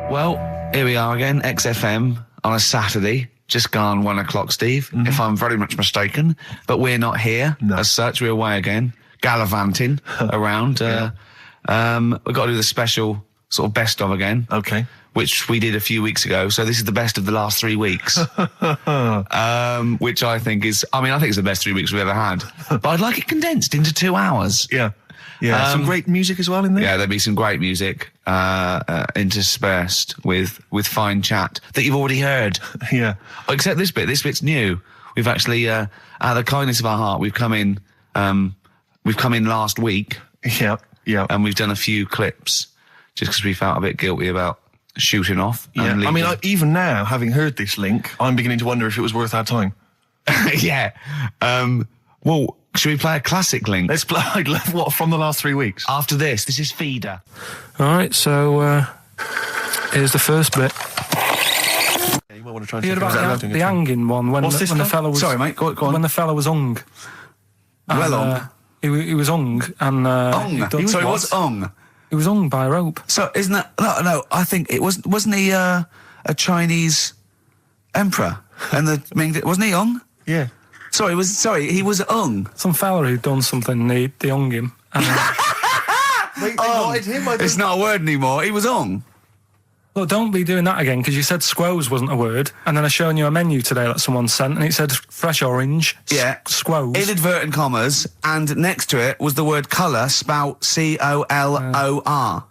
Well, here we are again, XFM on a Saturday. Just gone 1 o'clock, Steve, if I'm very much mistaken. But we're not here as such. We're away again, gallivanting around. We've got to do the special sort of best of again. Okay. Which we did a few weeks ago. So this is the best of the last 3 weeks. Which I think is, I think it's the best 3 weeks we've ever had. But I'd like it condensed into 2 hours. Yeah. Yeah, some great music as well in there. Yeah, there'll be some great music interspersed with fine chat that you've already heard. Yeah. Except this bit. This bit's new. We've actually, out of the kindness of our heart, we've come in last week. Yeah, yeah. And we've done a few clips just because we felt a bit guilty about shooting off. Yeah. Even now, having heard this link, I'm beginning to wonder if it was worth our time. Yeah. Well, should we play a classic link? Let's play what from the last 3 weeks. After this is Feeder. All right, so here's the first bit. Yeah, you might want to try and you heard about the hanging one when the fella was. Sorry, mate. Go on. When the fella was hung. Well hung. He was hung and. Sorry, what's hung? He was hung by a rope. So isn't that no? I think it wasn't he a Chinese emperor and wasn't he hung? Yeah. He was hung. Some fella who'd done something, they hung him. And, They wanted him. It's not a word anymore. He was hung. Look, don't be doing that again, because you said squoze wasn't a word, and then I shown you a menu today that someone sent, and it said fresh orange, squoze. Inadvertent commas, and next to it was the word colour, spelt COLOR.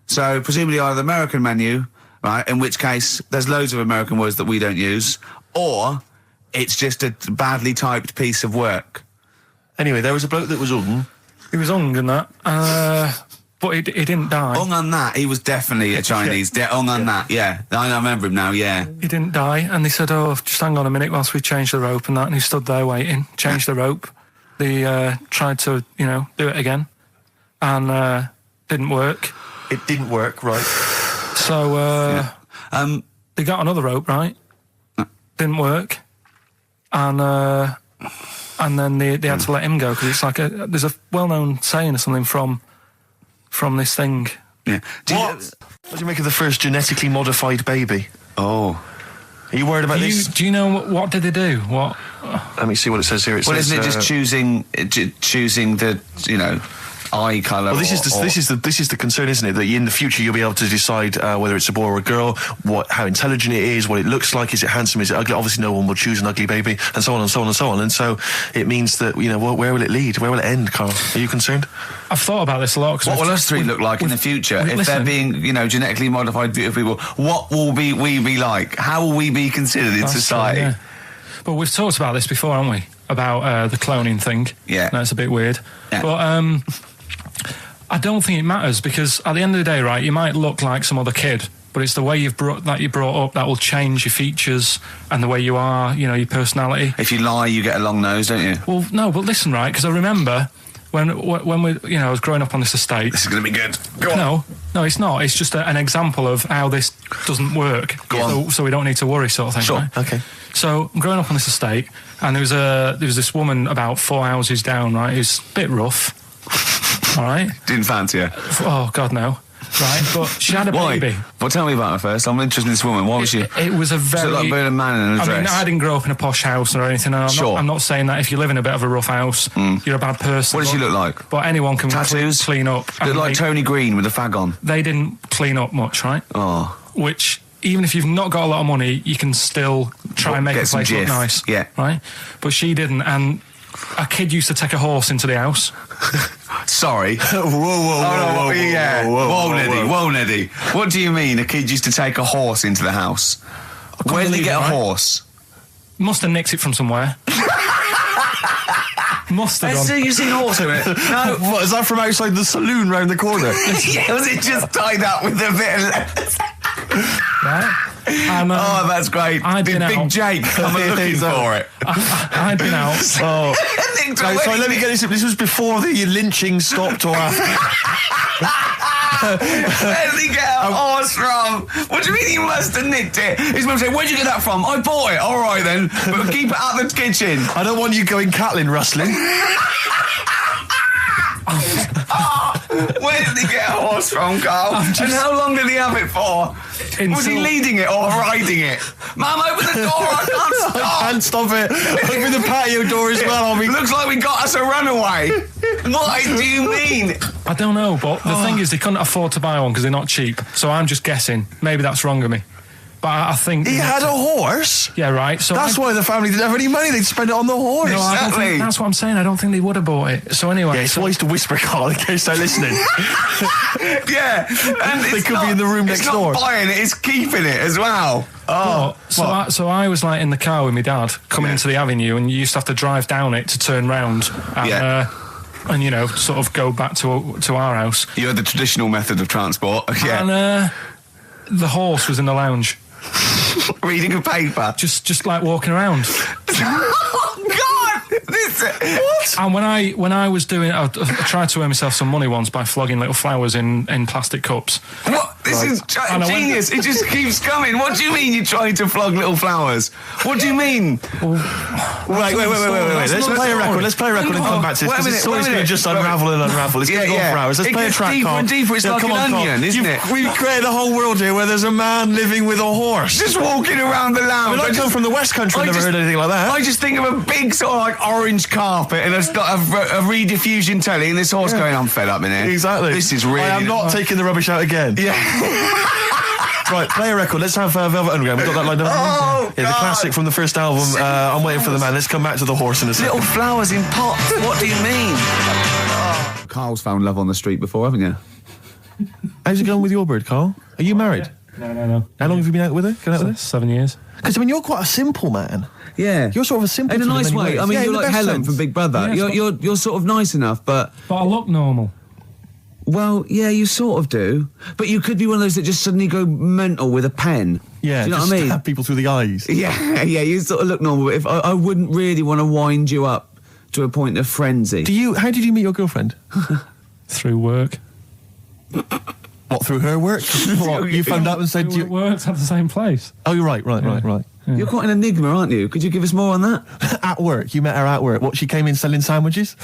So presumably either the American menu, right, in which case there's loads of American words that we don't use, or it's just a badly typed piece of work. Anyway, there was a bloke that was hung. He was hung and that, but he didn't die. Hung on that, he was definitely a Chinese. Hung on that, yeah. I remember him now, yeah. He didn't die, and they said, just hang on a minute whilst we change the rope and that, and he stood there waiting, changed the rope. They tried to, do it again, and didn't work. It didn't work, right. So, they got another rope, right? Didn't work. And then they had to let him go, because it's like there's a well-known saying or something from this thing. Yeah. What do you make of the first genetically modified baby? Oh. Are you worried about this? Do you know what did they do? What? Let me see what it says here. Isn't it just choosing the eye colour? Well, this is the concern, isn't it? That in the future you'll be able to decide whether it's a boy or a girl, how intelligent it is, what it looks like, is it handsome, is it ugly? Obviously, no one will choose an ugly baby, and so on and so on and so on. And so it means that where will it lead? Where will it end, Carl? Are you concerned? I've thought about this a lot. What will us three look like in the future if they're being, genetically modified beautiful people? What will we be like? How will we be considered in society? True, yeah. But we've talked about this before, haven't we? About the cloning thing. Yeah, that's a bit weird. Yeah. But I don't think it matters, because at the end of the day, right, you might look like some other kid, but it's the way you're brought up that will change your features and the way you are, your personality. If you lie, you get a long nose, don't you? Well, no, but listen, right, because I remember when we, I was growing up on this estate. This is going to be good. Go on. No, it's not. It's just an example of how this doesn't work. Go on. So we don't need to worry, sort of thing. Sure. Right? Okay. So I'm growing up on this estate, and there was this woman about 4 houses down, right, who's a bit rough. All right. Didn't fancy her. Oh God, no. Right, but she had a baby. Well, tell me about her first. I'm interested in this woman. What was she? It was a very. Was it like being a man in a dress? I didn't grow up in a posh house or anything. And I'm not saying that if you live in a bit of a rough house, you're a bad person. What does she look like? But anyone can tattoos, clean up. Look like Tony Green with a fag on. They didn't clean up much, right? Oh. Which, even if you've not got a lot of money, you can still try and make the place look nice. Yeah. Right. But she didn't, and a kid used to take a horse into the house. Sorry. Whoa, Neddy. What do you mean a kid used to take a horse into the house? Where did he get a horse? Must have nicked it from somewhere. Must have done. You've seen a horse in it? No. What, is that from outside the saloon round the corner? Yeah, was it just tied up with a bit of leather? Right? And, that's great. Did Big Jake come looking for it? I'd been out. So let me get this. This was before the lynching stopped or after? Where did he get a horse from? What do you mean he must have nicked it? His mum said, where'd you get that from? I bought it. All right then, but keep it out of the kitchen. I don't want you going cattling rustling. Where did he get a horse from, Carl? And how long did he have it for? Was he leading it or riding it? Mum, open the door, I can't stop. I can't stop it. Open the patio door as well. Looks like we got us a runaway. What do you mean? I don't know, but the thing is they couldn't afford to buy one because they're not cheap. So I'm just guessing. Maybe that's wrong of me. But I think... He had a horse? Yeah, right. So that's why the family didn't have any money. They'd spend it on the horse. No, I don't think, that's what I'm saying. I don't think they would have bought it. So anyway... Yeah, it's wise to whisper, Carl, in case they're listening. Yeah. And they could be in the room next door. It's not buying it, it's keeping it as well. Oh. So I was like in the car with my dad coming into the avenue, and you used to have to drive down it to turn round. And, and you know, sort of go back to our house. You had the traditional method of transport. Yeah. And the horse was in the lounge. Reading a paper. Just like walking around. Oh, God! What? And when I was doing... I tried to earn myself some money once by flogging little flowers in plastic cups. What? This is genius. It just keeps coming. What do you mean you're trying to flog little flowers? What do you mean? Wait. Let's play a record. Let's play a record and come back to this. This story's going to just unravel and unravel. It's going to go for hours. Let's play a track, deeper Carl. and deeper. It's like an onion, isn't it? We've created a whole world here where there's a man living with a horse. Just walking around the lounge. I come from the West Country. I've never heard anything like that. I just think of a big sort of like orange carpet and it's got a rediffusion telly and this horse going, I'm fed up in here. Exactly. This is really... I am not taking the rubbish out again. Yeah. Right, play a record. Let's have Velvet Underground. We've got that lined up. Oh, yeah, the classic from the first album, I'm Waiting for the Man. Let's come back to the horse in a second. Little flowers in pots. What do you mean? Carl's found love on the street before, haven't you? How's it going with your bird, Carl? Are you married? No. How long have you been out with her? 7 years. Because, I mean, you're quite a simple man. Yeah. You're sort of a simple in a nice way. ways. I mean, you're like Helen from Big Brother. Yeah, you're sort of nice enough, but I look normal. Well, yeah, you sort of do. But you could be one of those that just suddenly go mental with a pen. Yeah, do you know just what I mean? Stab people through the eyes. Yeah, you sort of look normal. But if I wouldn't really want to wind you up to a point of frenzy. How did you meet your girlfriend? Through work. What, through her work? What, you phoned up and said... We worked at the same place. Oh, you're right. Yeah. You're quite an enigma, aren't you? Could you give us more on that? At work. You met her at work. What, she came in selling sandwiches?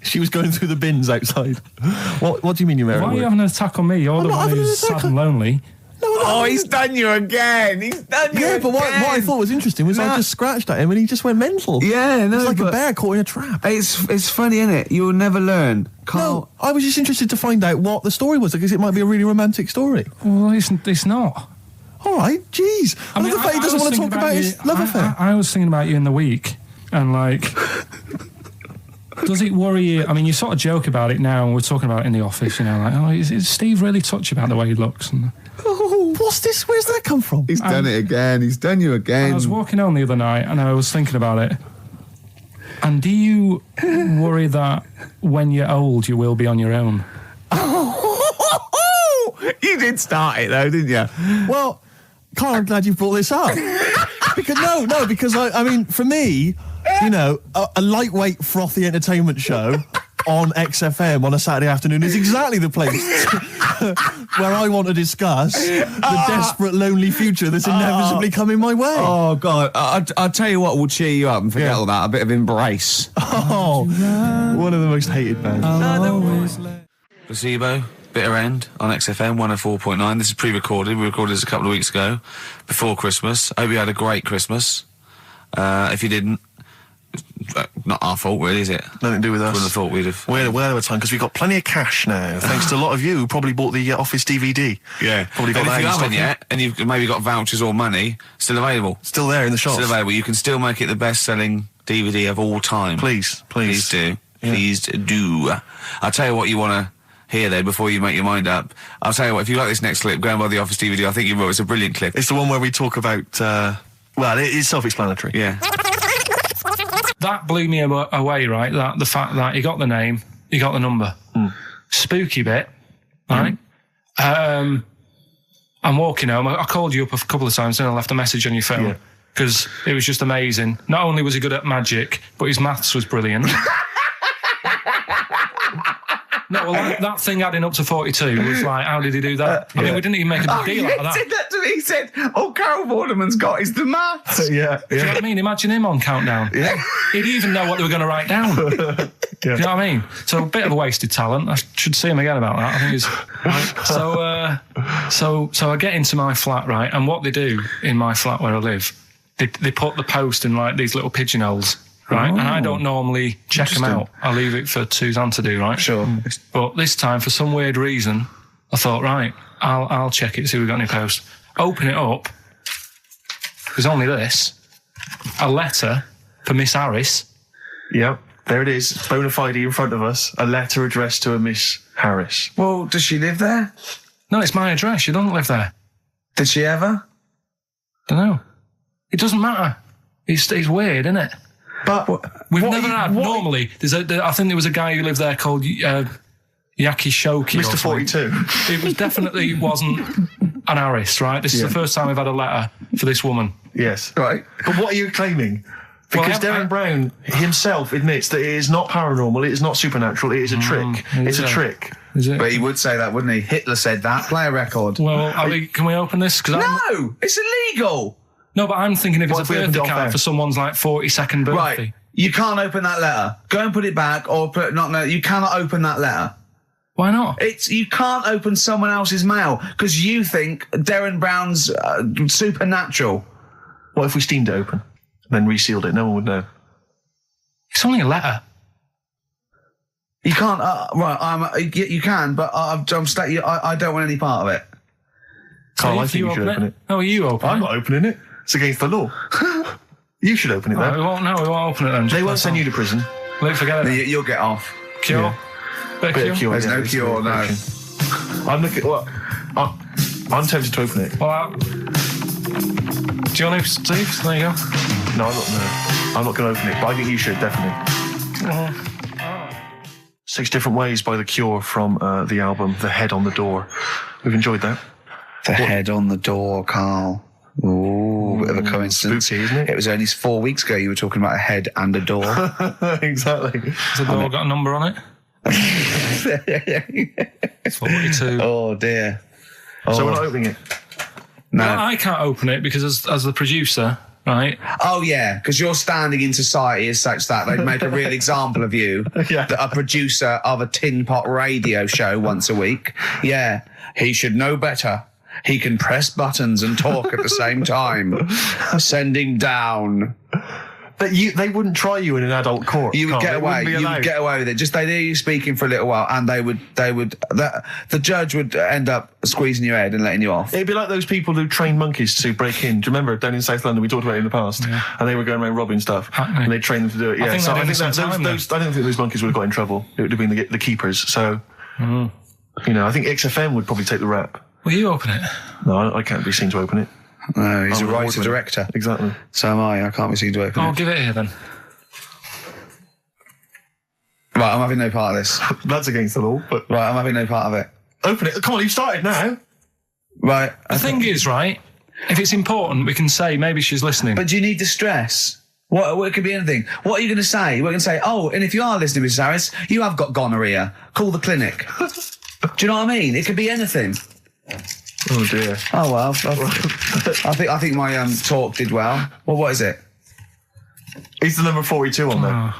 She was going through the bins outside. What do you mean you met her at work? Why are you having an attack on me? You're the one who's sad and lonely. No, he's done you again. Yeah, but what I thought was interesting was I just scratched at him and he just went mental. Yeah, no, it's like a bear caught in a trap. It's funny, isn't it? You'll never learn. No, I was just interested to find out what the story was because it might be a really romantic story. Well, it's not. All right, jeez. I mean, the fact he doesn't want to talk about his love affair. I was thinking about you in the week, and like, does it worry you? I mean, you sort of joke about it now, and we're talking about it in the office. You know, like, is Steve really touchy about the way he looks? And, what's this? Where's that come from? He's done it again. He's done you again. I was walking home the other night, and I was thinking about it. And do you worry that when you're old, you will be on your own? You did start it though, didn't you? Well, Carl, I'm glad you brought this up. because I mean, for me, you know, a lightweight, frothy entertainment show on XFM on a Saturday afternoon is exactly the place where I want to discuss the desperate, lonely future that's inevitably coming my way. Oh, God. I'll tell you what will cheer you up and forget all that. A bit of Embrace. Oh, one of the most hated bands. Placebo. Bitter End on XFM 104.9. This is pre-recorded. We recorded this a couple of weeks ago, before Christmas. I hope you had a great Christmas. If you didn't, not our fault, really, is it? Nothing to do with us. Wouldn't have thought we'd have. We're out of time because we've got plenty of cash now, thanks to a lot of you who probably bought the Office DVD. Yeah. Probably got and that if you in haven't stock yet, and you've maybe got vouchers or money, still available. Still there in the shops. Still available. You can still make it the best-selling DVD of all time. Please do. Yeah. Please do. I'll tell you what you want to hear though before you make your mind up. I'll tell you what, if you like this next clip, go and buy the Office DVD. I think you will. It's a brilliant clip. It's the one where we talk about well, it's self-explanatory. Yeah. That blew me away, right? That the fact that he got the name, he got the number. Spooky bit, right? I'm walking home. I called you up a couple of times and I left a message on your phone because it was just amazing. Not only was he good at magic, but his maths was brilliant. No, well, that thing adding up to 42 was like, how did he do that? I mean, we didn't even make a big deal out of that. He said that to me. He said, all Carol Vorderman's got is the maths. Yeah. Do you know what I mean? Imagine him on Countdown. Yeah. He'd even know what they were going to write down. Do you know what I mean? So a bit of a wasted talent. I should see him again about that. I think he's so I get into my flat, right? And what they do in my flat where I live, they put the post in like these little pigeonholes, right? And I don't normally check them out. I leave it for Suzanne to do, right? Sure. But this time, for some weird reason, I thought, right, I'll check it, see if we've got any post. Open it up. There's only this. A letter for Miss Harris. Yep. There it is. Bona fide in front of us. A letter addressed to a Miss Harris. Well, does she live there? No, it's my address. She doesn't live there. Did she ever? Don't know. It doesn't matter. It's weird, isn't it? But We've never had. Normally, I think there was a guy who lived there called Yaki Shoki. Mr. 42. It was definitely wasn't an Harris, right? This is the first time we've had a letter for this woman. Yes. Right. But what are you claiming? Because Darren Brown himself admits that it is not paranormal, it is not supernatural, it is a trick. It's a trick. Is it? But he would say that, wouldn't he? Hitler said that. Play a record. Well, can we open this? No, it's illegal. No, but I'm thinking if it's What a if we opened it birthday off card air? for someone's like 42nd birthday. Right. You can't open that letter. Go and put it back, or you cannot open that letter. Why not? You can't open someone else's mail because you think Darren Brown's supernatural. What if we steamed it open, then resealed it? No one would know. It's only a letter. You can't. You can, but I don't want any part of it. Carl, I if think you should open it. Oh, you open I'm it? not opening it. It's against the law. You should open it, Right, then. we won't open it then. They won't send you to prison. Luke, forget it. You'll get off. Cure? Yeah. Bit of cure? There's no cure, no. I'm looking. Well, I'm tempted to open it. Well, do you want to, Steve? There you go. No, I'm not going to open it. But I think you should, definitely. 6 Different Ways by The Cure from the album The Head on the Door. We've enjoyed that. The head on the door, Carl. Ooh, bit of a coincidence. Spooky, isn't it? It was only 4 weeks ago you were talking about a head and a door. Exactly. Has the door got a number on it? 42. Oh, dear. So we're not opening it? No. Well, I can't open it because as the producer, right? Oh, yeah, because your standing in society is such that they'd make a real example of you. Yeah. A producer of a tin pot radio show once a week. Yeah, he should know better. He can press buttons and talk at the same time. Sending down. But they wouldn't try you in an adult court. You would Carl. get away. You would get away with it. Just they hear you speaking for a little while, and the judge would end up squeezing your head and letting you off. It'd be like those people who train monkeys to break in. Do you remember down in South London? We talked about it in the past, and they were going around robbing stuff, and they trained them to do it. Yeah, I think I don't think those monkeys would have got in trouble. It would have been the keepers. So, I think XFM would probably take the rap. Will you open it? No, I can't be seen to open it. No, he's I'm a an writer award-winner. director. Exactly. So am I. I can't be seen to open I'll it. give it here then. Right, I'm having no part of this. That's against the law, but Right, I'm having no part of it. open it. Come on, you've started now. Right. The thing is, right, if it's important, we can say maybe she's listening. But do you need the stress? What it could be anything. What are you going to say? We're going to say, oh, and if you are listening, Mrs. Harris, you have got gonorrhea. Call the clinic. Do you know what I mean? It could be anything. Oh dear. Oh well, I think my talk did well. Well, what is it? Is the number 42 on there?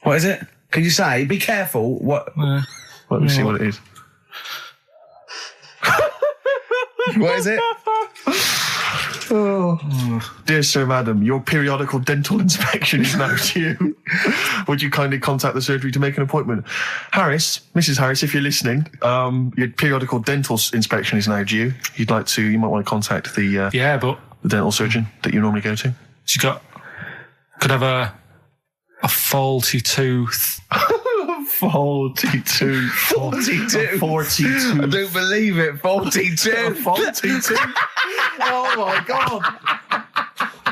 What is it? Can you say? Be careful. What? Let me see what it is. What is it? Dear Sir, Madam, your periodical dental inspection is now due. Would you kindly contact the surgery to make an appointment? Harris, Mrs. Harris, if you're listening, your periodical dental inspection is now due. You might want to contact the but the dental surgeon that you normally go to. she could have a faulty tooth. 42. 42. 42. I don't believe it. 42. 42. Oh my God.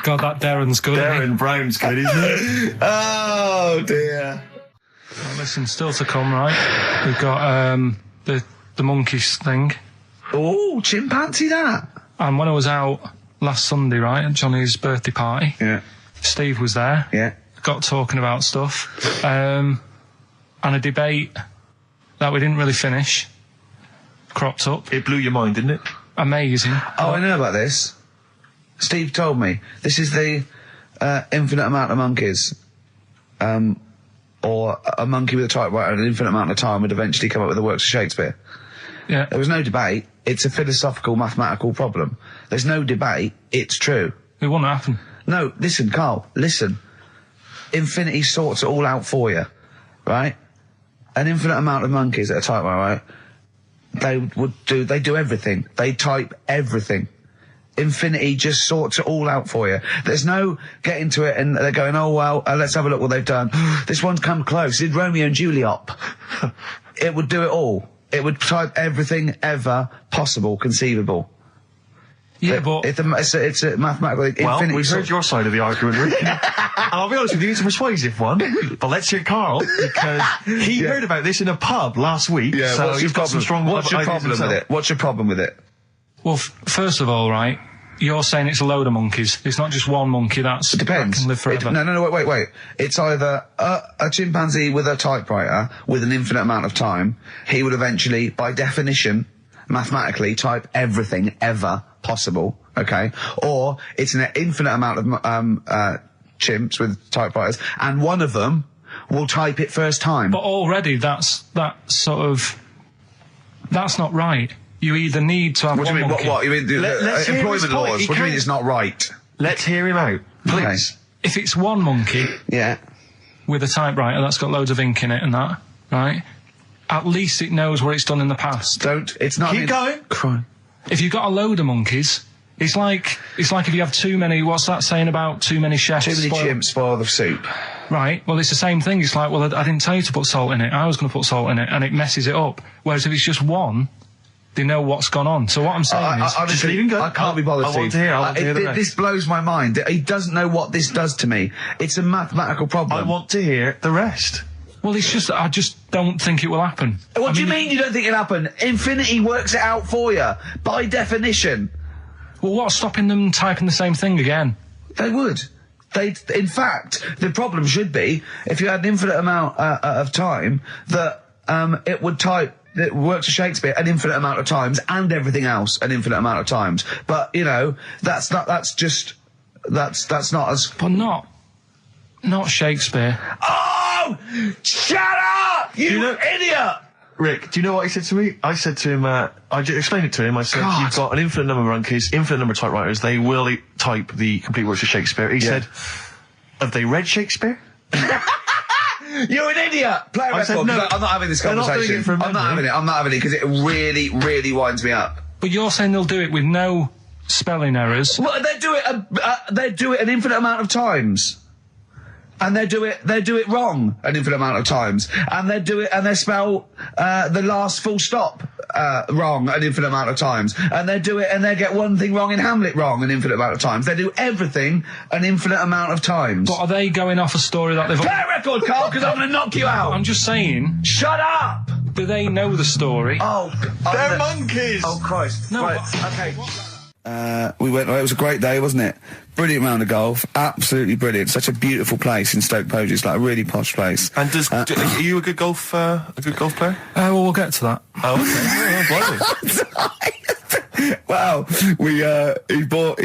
God, that Darren's good. Darren Brown's good, isn't it? Oh dear. Well, listen, still to come, right? We've got the monkeys thing. Oh, chimpanzee that. And when I was out last Sunday, right, at Johnny's birthday party, Yeah. Steve was there. Yeah. Got talking about stuff. And a debate that we didn't really finish cropped up. It blew your mind, didn't it? Amazing. Oh, I know about this. Steve told me. This is the infinite amount of monkeys. Or a monkey with a typewriter and an infinite amount of time would eventually come up with the works of Shakespeare. Yeah. There was no debate. It's a philosophical, mathematical problem. There's no debate. It's true. It wouldn't happen. No, listen, Carl, listen. Infinity sorts it all out for you, right? An infinite amount of monkeys at a typewriter, right? They do everything. They type everything. Infinity just sorts it all out for you. There's no getting to it and they're going, oh, well, let's have a look what they've done. This one's come close. Did Romeo and Juliet. It would do it all. It would type everything ever possible, conceivable. Yeah, but... It's a mathematical... Well, infinity we've heard your side of the argument, Rick. And I'll be honest with you, it's a persuasive one. But let's hear Carl, because he heard about this in a pub last week. Yeah, so what's your he's got some strong What's your ideas problem with himself. it? What's your problem with it? Well, first of all, right, you're saying it's a load of monkeys. It's not just one monkey that It depends. can live forever. No, wait. It's either a chimpanzee with a typewriter with an infinite amount of time. He would eventually, by definition, mathematically, type everything ever possible, okay? Or it's an infinite amount of chimps with typewriters, and one of them will type it first time. But already that's not right. You either need to have What do one you mean? monkey. What? You mean Let's hear employment his point. laws? He What do you mean can't- it's not right? Let's hear him out, please. If it's one monkey Yeah. with a typewriter that's got loads of ink in it and that, right, at least it knows what it's done in the past. It's not... Keep going. Crime. If you've got a load of monkeys, it's like if you have too many, what's that saying about too many chefs? Too many chimps spoil the soup. Right, well, it's the same thing. It's like, well, I didn't tell you to put salt in it. I was going to put salt in it, and it messes it up. Whereas if it's just one, they know what's gone on. So what I'm saying is... honestly, leave him go. I can't be bothered, I want Steve. to hear, I want to hear the rest. This blows my mind. He doesn't know what this does to me. It's a mathematical problem. I want to hear the rest. Well, it's just, I just don't think it will happen. What do you mean you don't think it'll happen? Infinity works it out for you, by definition. Well, what's stopping them typing the same thing again? They would. In fact, the problem should be, if you had an infinite amount of time, that it would type... It works for Shakespeare an infinite amount of times, and everything else an infinite amount of times. But, you know, that's not as... But not Shakespeare. Oh! Shut up! You idiot! Rick, do you know what he said to me? I said to him, I just explained it to him. I said, God. you've got an infinite number of monkeys, infinite number of typewriters. They will type the complete works of Shakespeare. He said, have they read Shakespeare? You're an idiot! Play a I said record. no. I'm not having this They're not doing conversation. it from I'm not having memory. it. I'm not having it because it really, really winds me up. But you're saying they'll do it with no spelling errors. Well, they do it an infinite amount of times. And they do it wrong an infinite amount of times. And they spell the last full stop wrong an infinite amount of times. And they get one thing wrong in Hamlet wrong an infinite amount of times. They do everything an infinite amount of times. But are they going off a story that they've... Play a record, Carl, because I'm going to knock you out. I'm just saying, Shut up! do they know the story? They're monkeys! Oh, Christ. No, Right, but- okay. We went. It was a great day, wasn't it? Brilliant round of golf. Absolutely brilliant. Such a beautiful place in Stoke Poges. It's like a really posh place. And are you a good golf player? Well, we'll get to that. Oh, okay. Blimey. Wow. He bought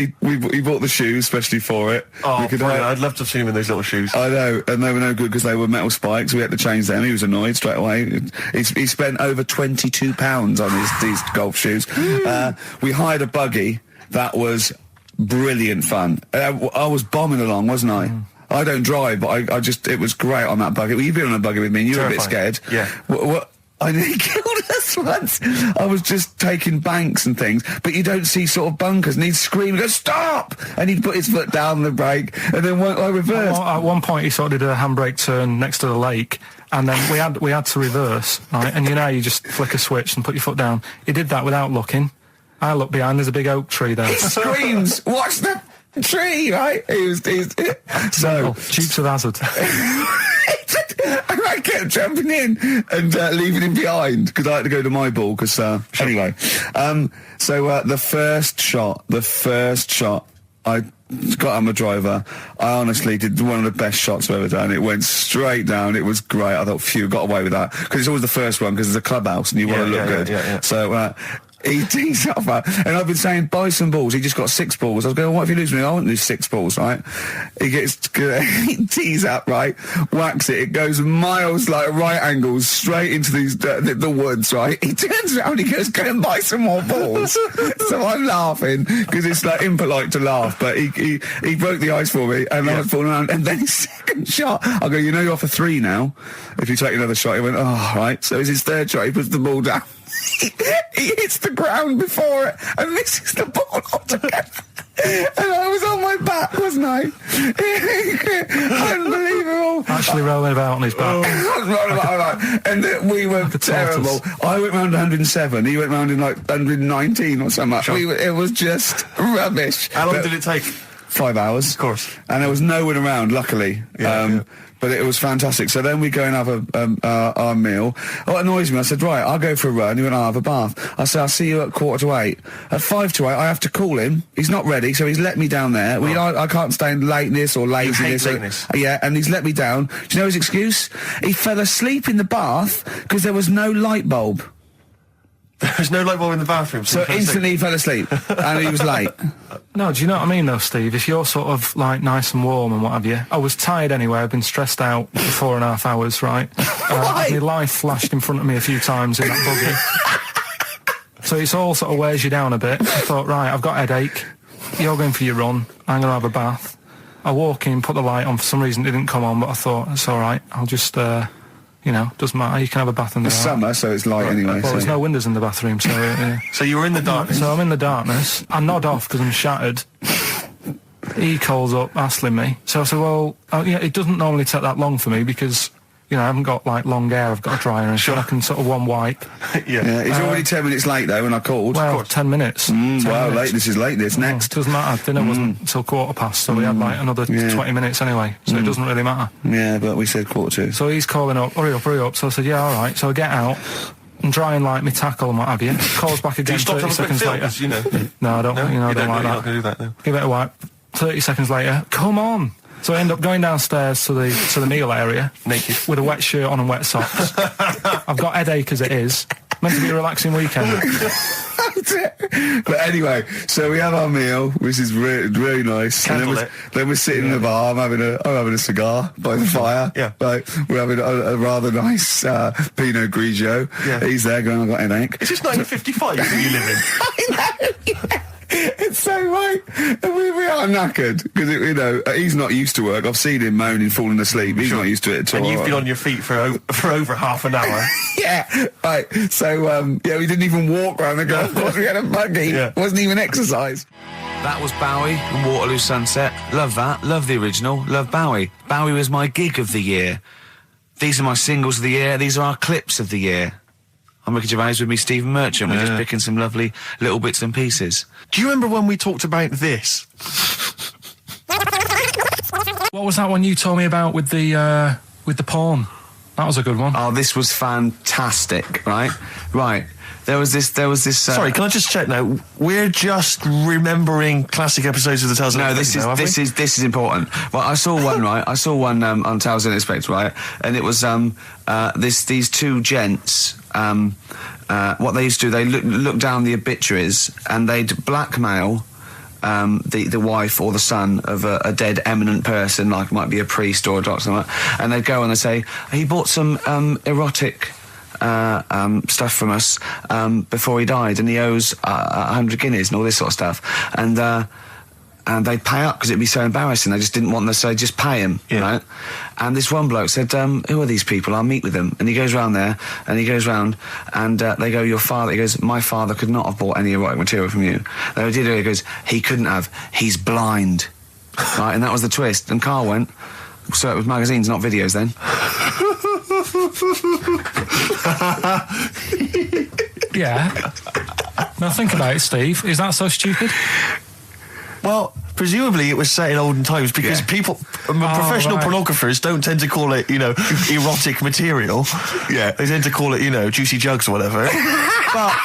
the shoes especially for it. Oh, We could brilliant. hire- I'd love to have seen him in those little shoes. I know, and they were no good because they were metal spikes. We had to change them. He was annoyed straight away. He spent over £22 on these golf shoes. We hired a buggy that was brilliant fun. I was bombing along, wasn't I? I don't drive, but it was great on that buggy. Well, you've been on a buggy with me, and you were a bit Terrifying. scared. Yeah. What? I nearly killed us once. I was just taking banks and things, but you don't see sort of bunkers, and he'd scream and go, stop! And he'd put his foot down the brake, and then I reversed. At one point, he sort of did a handbrake turn next to the lake, and then we had to reverse, right? And you know, you just flick a switch and put your foot down. He did that without looking. I looked behind, there's a big oak tree there. Screams, watch the tree, right? So... Dukes of Hazzard. I kept jumping in and leaving him behind because I had to go to my ball. Because anyway, so the first shot I got out my driver. I honestly did one of the best shots I've ever done. It went straight down. It was great. I thought, phew, got away with that. Because it's always the first one, because it's a clubhouse and you want to look good. Yeah. So he tees up, and I've been saying, buy some balls. He just got 6 balls. I was going, what if you lose me? I won't lose 6 balls, right? He tees up, right? Whacks it. It goes miles, like right angles, straight into these the woods, right? He turns around, he goes, go and buy some more balls. So I'm laughing, because it's like impolite to laugh, but he broke the ice for me, and I was falling around, and then his second shot, I go, you know you're off a 3 now. If you take another shot, he went, oh, right. So it's his third shot, he puts the ball down. He hits the ground before it and misses the ball altogether. And I was on my back, wasn't I? Unbelievable. Actually rolling about on his back. And we were terrible. I went round 107. He went round in like 119 or something. Sure. It was just rubbish. How long did it take? 5 hours. Of course. And there was no one around, luckily. But it was fantastic. So then we go and have our meal. What annoys me, I said, right, I'll go for a run. He went, I'll have a bath. I said, I'll see you at 7:45. At 7:55, I have to call him. He's not ready, so he's let me down there. I can't stand lateness or laziness. You hate lateness. Yeah, and he's let me down. Do you know his excuse? He fell asleep in the bath because there was no light bulb. There's no light bulb in the bathroom. So instantly he fell asleep, and he was late. No, do you know what I mean though, Steve? If you're sort of like nice and warm and what have you, I was tired anyway. I've been stressed out for 4.5 hours, right? My life flashed in front of me a few times in that buggy. So it's all sort of wears you down a bit. I thought, right, I've got a headache. You're going for your run. I'm going to have a bath. I walk in, put the light on. For some reason it didn't come on, but I thought, it's all right. I'll just... doesn't matter. You can have a bath in there. It's summer, so it's light anyway. Well, there's no windows in the bathroom, so... So you were in the darkness? So I'm in the darkness. I nod off because I'm shattered. He calls up, hassling me. So I said, well, it doesn't normally take that long for me because, I haven't got, like, long hair. I've got a dryer and sure. I can sort of one wipe. Yeah, he's already 10 minutes late, though, when I called. Well, 10 minutes. 10 wow, minutes. this is late, next. Doesn't matter. Dinner wasn't until 7:15, so we had, like, another 20 minutes anyway, so it doesn't really matter. Yeah, but we said 7:45. So he's calling up, hurry up. So I said, yeah, all right. So I get out and dry and like my tackle and what have you. Calls back again 30 seconds later. No, I don't, I don't like that. You're not going to do that, no. Give it a wipe. 30 seconds later, come on. So I end up going downstairs to the meal area. Naked. With a wet shirt on and wet socks. I've got headache as it is. Meant to be a relaxing weekend. But anyway, so we have our meal, which is really nice. Candlelit. Then we're sitting in the bar. I'm having a cigar by the fire. Yeah. Like, we're having a rather nice Pinot Grigio. Yeah. He's there going, I've got an headache. Is this 1955 that you live in? I know, yeah. It's so right. We are knackered because he's not used to work. I've seen him moaning, falling asleep. He's not used to it at all. And you've been on your feet for over half an hour. Yeah, right. So we didn't even walk around the golf course. We had a buggy. Yeah. Wasn't even exercise. That was Bowie and Waterloo Sunset. Love that. Love the original. Love Bowie. Bowie was my gig of the year. These are my singles of the year. These are our clips of the year. I'm Ricky Gervais, with me Stephen Merchant. We're just picking some lovely little bits and pieces. Do you remember when we talked about this? What was that one you told me about with the porn? That was a good one. Oh, this was fantastic, right? Right. There was this. Sorry, can I just check now? We're just remembering classic episodes of the Tales. No, this is important. Well, I saw one, right? I saw one on Tales Unexpected, right? And it was these two gents. What they used to do, they look down the obituaries and they'd blackmail the wife or the son of a dead eminent person, like might be a priest or a doctor, something like that, and they'd go and they'd say, he bought some erotic stuff from us before he died, and he owes 100 guineas and all this sort of stuff, and they'd pay up because it'd be so embarrassing. They just didn't want them, so they'd just pay him, right? And this one bloke said, who are these people? I'll meet with them. And he goes round there, and he goes round, and they go, your father. He goes, my father could not have bought any erotic material from you. They did it. He goes, he couldn't have. He's blind. Right? And that was the twist. And Carl went, so it was magazines, not videos then. Yeah. Now think about it, Steve. Is that so stupid? Well, presumably it was set in olden times because people, professional pornographers don't tend to call it, erotic material. Yeah. They tend to call it, juicy jugs or whatever. But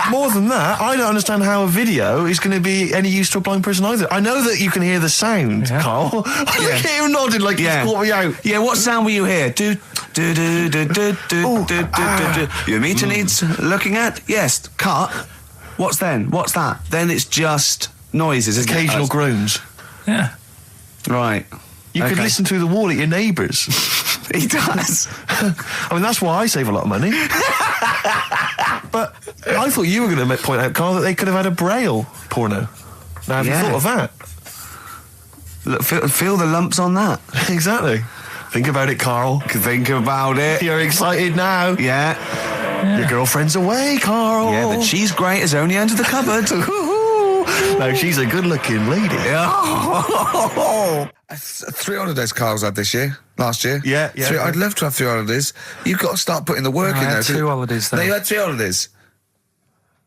more than that, I don't understand how a video is going to be any use to a blind person either. I know that you can hear the sound, Carl. Look at you nodding like you caught me out. Yeah, what sound will you hear? Do. Your meter needs looking at? Yes. Cut. What's then? What's that? Then it's just noises, isn't Occasional groans. Yeah. Right. You could listen through the wall at your neighbours. He does. I mean, that's why I save a lot of money. But I thought you were going to point out, Carl, that they could have had a Braille porno. Now, have you thought of that? Look, feel the lumps on that. Exactly. Think about it, Carl. Think about it. You're excited now. Yeah. Your girlfriend's away, Carl. Yeah, but she's great as only under the cupboard. No, she's a good-looking lady. Yeah. 3 holidays Carl's had this year. Last year. Yeah. I'd love to have 3 holidays. You've got to start putting the work in there. I had 2 holidays though. No, you had 3 holidays.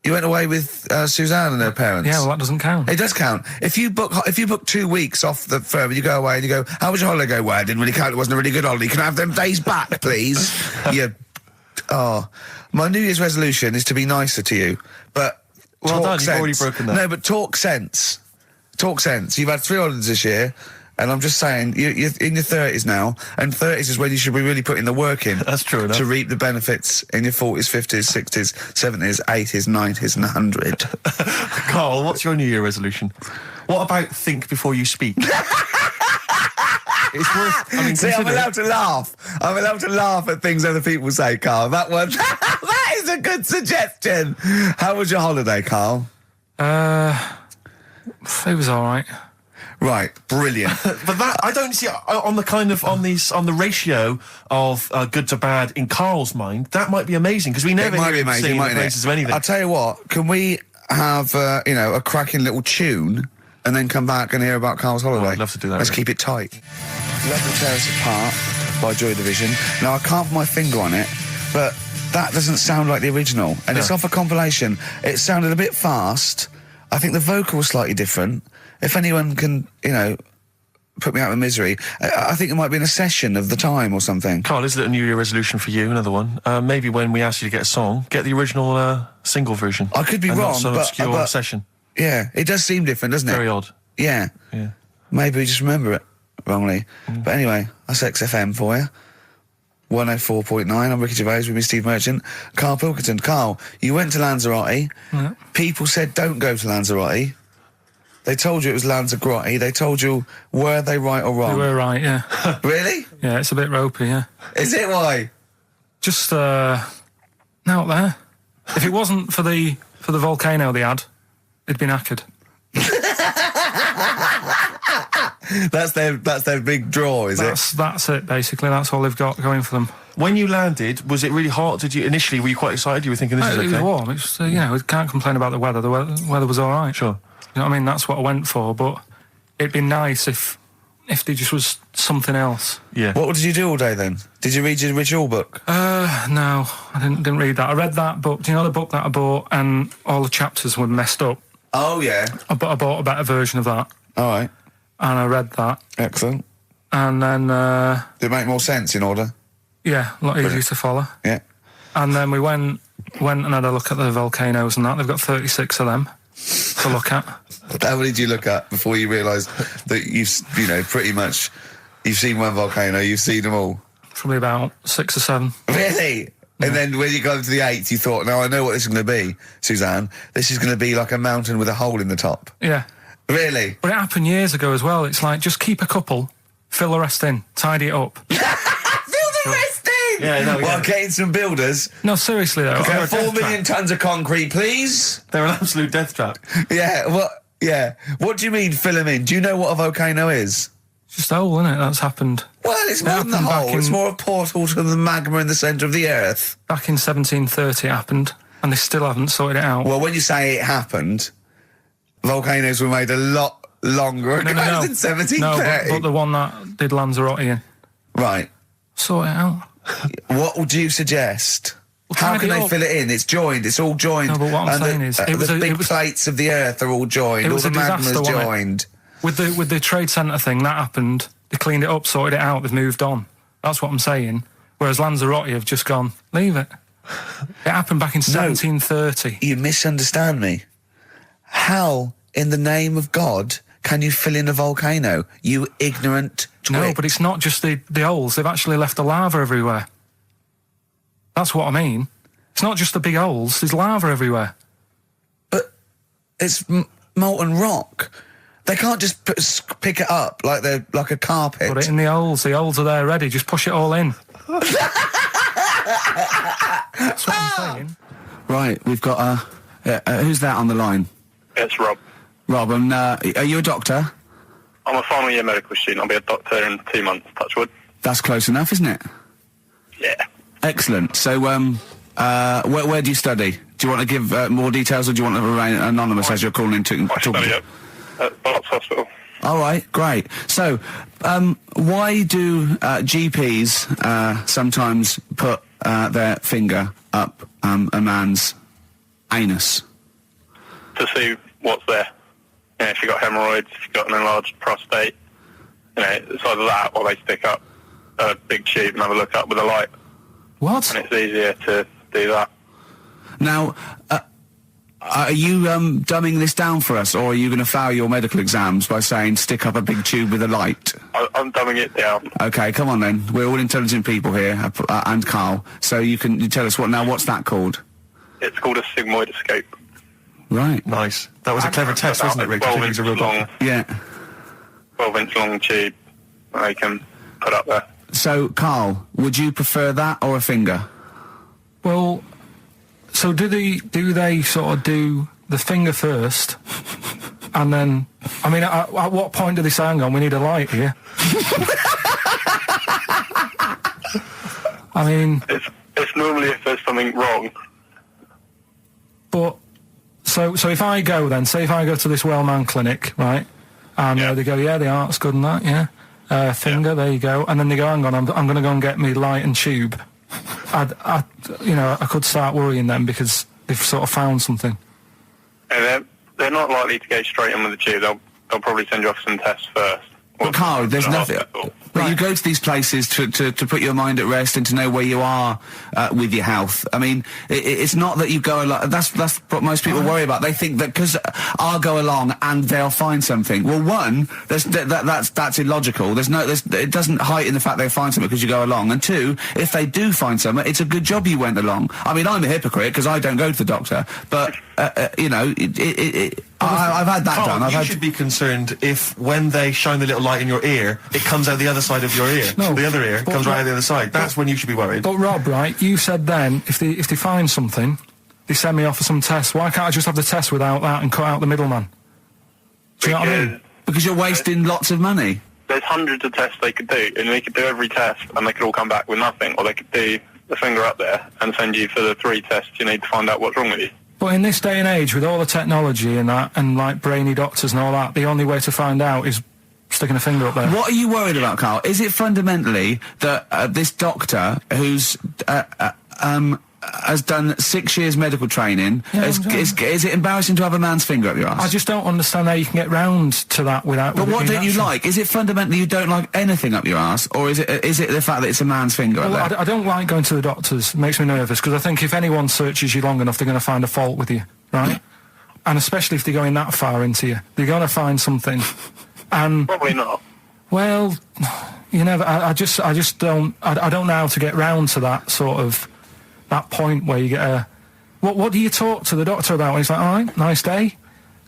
You went away with Suzanne and her parents. Yeah, well, that doesn't count. It does count. If you book 2 weeks off the firm, you go away and you go, how was your holiday? Go, well, it didn't really count. It wasn't a really good holiday. Can I have them days back, please? My New Year's resolution is to be nicer to you, but well done, sense. You've already broken that. No, but talk sense. Talk sense. You've had 3 holidays this year, and I'm just saying, you're in your 30s now, and 30s is when you should be really putting the work in. That's true enough. To reap the benefits in your 40s, 50s, 60s, 70s, 80s, 90s, and 100. Carl, what's your New Year resolution? What about think before you speak? It's worth. See, I'm allowed to laugh. I'm allowed to laugh at things other people say, Carl. That one, that is a good suggestion. How was your holiday, Carl? It was all right. Right, brilliant. But that I don't see on the ratio of good to bad in Carl's mind. That might be amazing because we never hear him sing the praises of anything. I'll tell you what. Can we have a cracking little tune and then come back and hear about Carl's holiday? I'd love to do that. Let's keep it tight. Love to Tear Us Apart by Joy Division. Now, I can't put my finger on it, but that doesn't sound like the original. And it's off a compilation. It sounded a bit fast. I think the vocal was slightly different. If anyone can, put me out of misery, I think it might be in a session of the time or something. Carl, is it a New Year resolution for you? Another one. Maybe when we ask you to get a song, get the original single version. I could be wrong, not some but obscure session. Yeah, it does seem different, doesn't it? Very odd. Yeah. Maybe we just remember it wrongly. But anyway, that's XFM for you. 104.9. I'm Ricky Gervais with me, Steve Merchant. Karl Pilkington. Carl, you went to Lanzarote. Yeah. People said don't go to Lanzarote. They told you it was Lanzarote. They told you, were they right or wrong? You were right, yeah. Really? Yeah, it's a bit ropey, yeah. Is it? Why? Just out there. If it wasn't for the volcano they had, it'd been knackered. That's their big draw, is it? That's it, basically. That's all they've got going for them. When you landed, was it really hot? Were you quite excited? You were thinking this is okay? It was warm. It's we can't complain about the weather. The weather was all right. Sure. You know what I mean? That's what I went for, but it'd be nice if there just was something else. Yeah. What did you do all day then? Did you read your ritual book? No, I didn't read that. I read that book. Do you know the book that I bought and all the chapters were messed up? Oh, yeah. I bought a better version of that. All right. And I read that. Excellent. And then... Did it make more sense in order? Yeah, a lot easier to follow. Yeah. And then we went and had a look at the volcanoes and that. They've got 36 of them to look at. How many did you look at before you realised that you've pretty much, you've seen one volcano, you've seen them all? Probably about 6 or 7. Really? Yeah. And then when you got to the 8th, you thought, now I know what this is going to be, Suzanne. This is going to be like a mountain with a hole in the top. Yeah. Really? But it happened years ago as well. It's like, just keep a couple, fill the rest in, tidy it up. Fill the rest in! Yeah, no, Well, getting some builders. No, seriously though. Okay, 4 million tons of concrete, please. They're an absolute death trap. Yeah, what do you mean fill them in? Do you know what a volcano is? It's just a hole, isn't it? That's happened. Well, it's more than the hole. It's more a portal to the magma in the centre of the earth. Back in 1730 it happened, and they still haven't sorted it out. Well, when you say it happened, volcanoes were made a lot longer ago than 1730. No, but the one that did Lanzarote in. Right. Sort it out. What would you suggest? How can they fill it in? It's joined. It's all joined. No, but what I'm saying is, the big plates of the earth are all joined. All the magma's joined. With the trade centre thing, that happened. They cleaned it up, sorted it out. They've moved on. That's what I'm saying. Whereas Lanzarote have just gone, leave it. It happened back in 1730. You misunderstand me. How, in the name of God, can you fill in a volcano? You ignorant twit. No, but it's not just the holes. They've actually left the lava everywhere. That's what I mean. It's not just the big holes. There's lava everywhere. But it's molten rock. They can't just pick it up like a carpet. Put it in the holes. The holes are there ready. Just push it all in. That's what I'm saying. Right, we've got who's that on the line? It's Rob. Rob, and are you a doctor? I'm a final year medical student. I'll be a doctor in 2 months, touch wood. That's close enough, isn't it? Yeah. Excellent. So, where do you study? Do you want to give more details, or do you want to remain anonymous as you're calling in to I study at Barts Hospital. All right, great. So, why do GPs sometimes put their finger up a man's anus? To see what's there. You know, if you've got hemorrhoids, if you've got an enlarged prostate, you know, it's either that or they stick up a big tube and have a look up with a light. What? And it's easier to do that. Now, are you dumbing this down for us, or are you going to fail your medical exams by saying stick up a big tube with a light? I'm dumbing it down. Okay, come on then. We're all intelligent people here, and Carl. So you tell us what's that called? It's called a sigmoidoscope. Right. Nice. That was a clever test, wasn't it, Rick? I think it was a real long, yeah. 12-inch long tube they can put up there. So, Carl, would you prefer that or a finger? Well, so do they sort of do the finger first, and then, I mean, at what point do they say, hang on, we need a light here? I mean... It's normally if there's something wrong. But, so if I go then, say if I go to this well-known clinic, right, and they go, yeah, the art's good and that, yeah, finger, there you go, and then they go, hang on, I'm going to go and get me light and tube. I could start worrying them because they've sort of found something. And they're not likely to go straight in with the tube. They'll probably send you off some tests first. Well, Carl, there's nothing... But you go to these places to put your mind at rest and to know where you are with your health. I mean, it's not that you go along... That's what most people worry about. They think that because I'll go along and they'll find something. Well, one, that's illogical. It doesn't heighten the fact they'll find something because you go along. And two, if they do find something, it's a good job you went along. I mean, I'm a hypocrite because I don't go to the doctor. But, I've had that Carl, done. You should be concerned if when they shine the little light in your ear, it comes out the other side of your ear. No, the other ear comes right out the other side. That's when you should be worried. But Rob, right, you said then, if they find something, they send me off for some tests. Why can't I just have the test without that and cut out the middleman? Do you know what I mean? Because you're wasting lots of money. There's hundreds of tests they could do, and they could do every test, and they could all come back with nothing. Or they could do the finger up there and send you for the 3 tests you need to find out what's wrong with you. But in this day and age, with all the technology and that, and like brainy doctors and all that, the only way to find out is sticking a finger up there. What are you worried about, Carl? Is it fundamentally that this doctor who's has done 6 years medical training, is it embarrassing to have a man's finger up your ass? I just don't understand how you can get round to that without... But what don't you like? Is it fundamentally you don't like anything up your ass, or is it the fact that it's a man's finger up there? I don't like going to the doctors. It makes me nervous, because I think if anyone searches you long enough, they're going to find a fault with you, right? And especially if they're going that far into you. They're going to find something. And probably not. Well, you never... I just don't... I don't know how to get round to that sort of... that point where you get a... What do you talk to the doctor about when he's like, all right, nice day,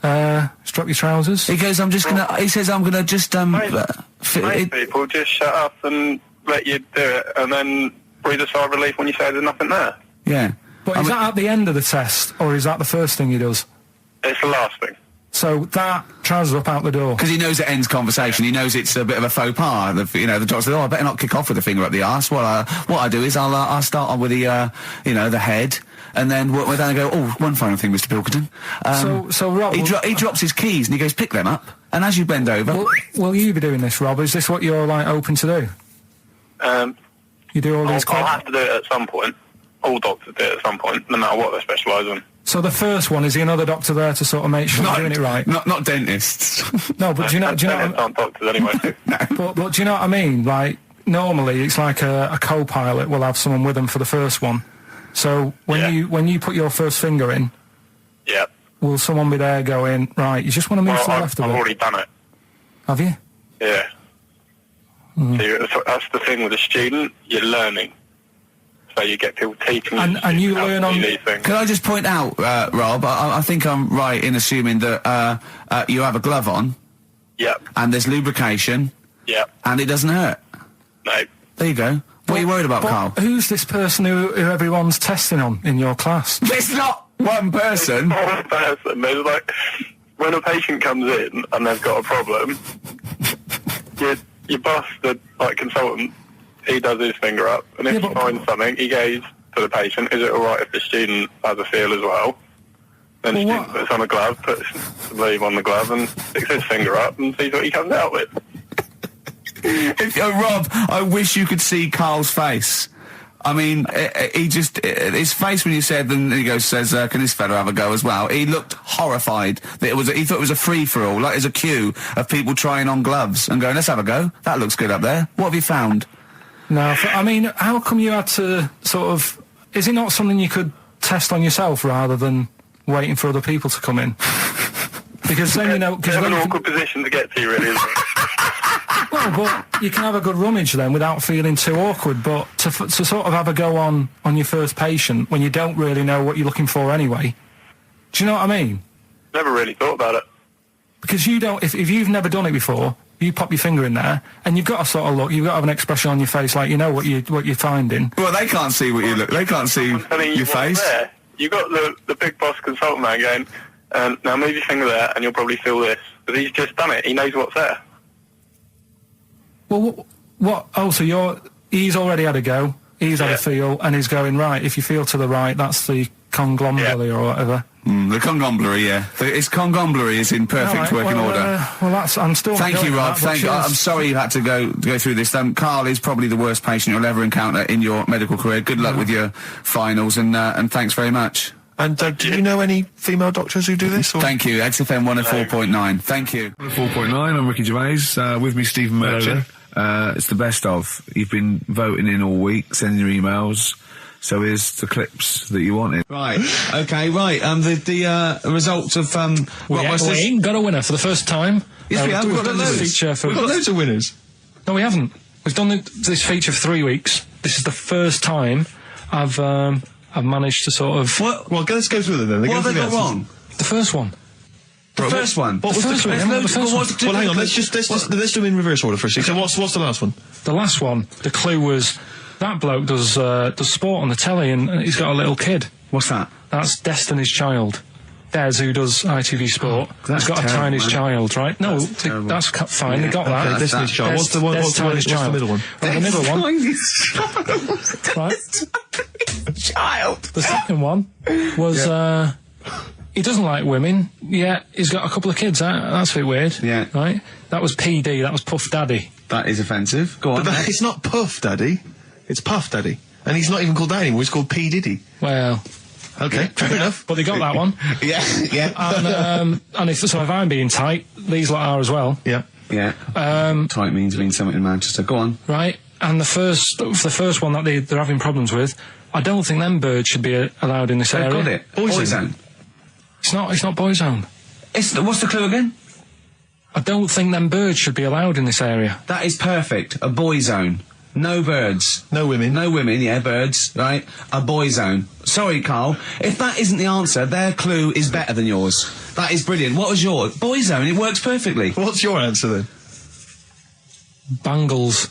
strap your trousers? He goes, he says, I'm gonna just, Most people just shut up and let you do it, and then breathe a sigh of relief when you say there's nothing there. Yeah. But is that at the end of the test, or is that the first thing he does? It's the last thing. So that trousers up out the door. Because he knows it ends conversation. He knows it's a bit of a faux pas. The doctor says, "Oh, I better not kick off with the finger up the arse." What I do is I'll start on with the the head, and then we're then go, "Oh, one final thing, Mr. Pilkington." So Rob, he drops his keys and he goes, "Pick them up." And as you bend over, will you be doing this, Rob? Is this what you're like open to do? You do all these. I'll have to do it at some point. all doctors do it at some point, no matter what they specialise in. So the first one, is he another doctor there to sort of make sure you're doing it right? Not dentists. No, but do you know? Dentists aren't doctors anyway. But do you know what I mean? Like, normally it's like a co-pilot will have someone with them for the first one. So when you put your first finger in, Yeah. will someone be there going, right, you just want to move to the left of I've it? already done it. Have you? Yeah. So that's the thing with a student, you're learning. So you get people teaching you. And you how to learn do on- these things. Can I just point out, Rob, I think I'm right in assuming that you have a glove on, Yep. and there's lubrication, Yep. and it doesn't hurt. No. There you go. What are you worried about, But Carl? who's this person who everyone's testing on in your class? It's not one person. One person. There's like, when a patient comes in and they've got a problem, your boss, the consultant, he does his finger up, and if Yeah, he but- finds something, he goes to the patient, is it alright if the student has a feel as well? Then the Well, student what- puts on a glove, puts the leave on the glove, and sticks his finger up and sees what he comes out with. Rob, I wish you could see Carl's face. I mean, his face when you said, and he says, can this fella have a go as well? He looked horrified. That he thought it was a free-for-all, like there's a queue of people trying on gloves and going, let's have a go. That looks good up there. What have you found? No, I mean, how come you had to sort of... Is it not something you could test on yourself rather than waiting for other people to come in? Because then, you know... It's Cause an then you awkward position to get to, really, isn't it? well, but you can have a good rummage then without feeling too awkward, but to sort of have a go on your first patient when you don't really know what you're looking for anyway, do you know what I mean? Never really thought about it. Because you don't... If you've never done it before... You pop your finger in there, and you've got to sort of look. You've got to have an expression on your face, like you know what you're finding. Well, they can't see what you look. They can't see I'm telling you your what's face. there. You got the big boss consultant man going, now move your finger there, and you'll probably feel this. Because he's just done it. He knows what's there. Well, what? Oh, so he's already had a go. He's had a feel, and he's going right. If you feel to the right, that's the conglomerate or whatever. The conglomerate, yeah. It's conglomerate is in perfect All right, working order. Well, that's. I'm still. Thank you, Rob. That, I'm sorry you had to go through this. Carl is probably the worst patient you'll ever encounter in your medical career. Good luck with your finals, and thanks very much. And do you know any female doctors who do this? Or? Thank you. XFM 104.9. Thank you. 104.9. I'm Ricky Gervais. With me, Stephen Merchant. It's the best of. You've been voting in all week, sending your emails. So here's the clips that you wanted. Right. Okay. Right. The results of we ain't got a winner for the first time. Yes, we have. We've got done this loads. feature for. We've got loads of winners. No, we haven't. We've done this feature for 3 weeks. This is the first time I've managed to sort of. What? Well, let's go through them then. What have they got wrong? The first one. The first one. What was The first one, the yeah, the first one. Well, hang on. Let's do them in reverse order first. So what's the last one? The last one. The clue was that bloke does sport on the telly and he's got a little kid. What's that? That's Destiny's Child. Des, who does ITV Sport, that's has got terrible, a tiny man. child, right? No, terrible. that's fine. Yeah, They got that. okay, Destiny's Child. What's the one? Des What's the middle one? Right, the middle one. Right. Child. The second one was he doesn't like women, yet he's got a couple of kids. That's a bit weird. Yeah. Right? That was PD, that was Puff Daddy. That is offensive. Go on. But it's not Puff Daddy. It's Puff Daddy. And he's not even called that anymore. He's called P. Diddy. Well, Okay, fair enough. but they got that one. Yeah. Yeah. And if I'm being tight, these lot are as well. Yeah. Yeah. Tight means something in Manchester. Go on. Right? And the first one that they're having problems with, I don't think them birds should be allowed in this They've area. got it. Boyzone. It's not Boyzone. What's the clue again? I don't think them birds should be allowed in this area. That is perfect. A boy zone. No birds. No women. No women, yeah, birds, right? A boy zone. Sorry, Carl. If that isn't the answer, their clue is better than yours. That is brilliant. What was yours? Boy zone. It works perfectly. What's your answer then? Bangles.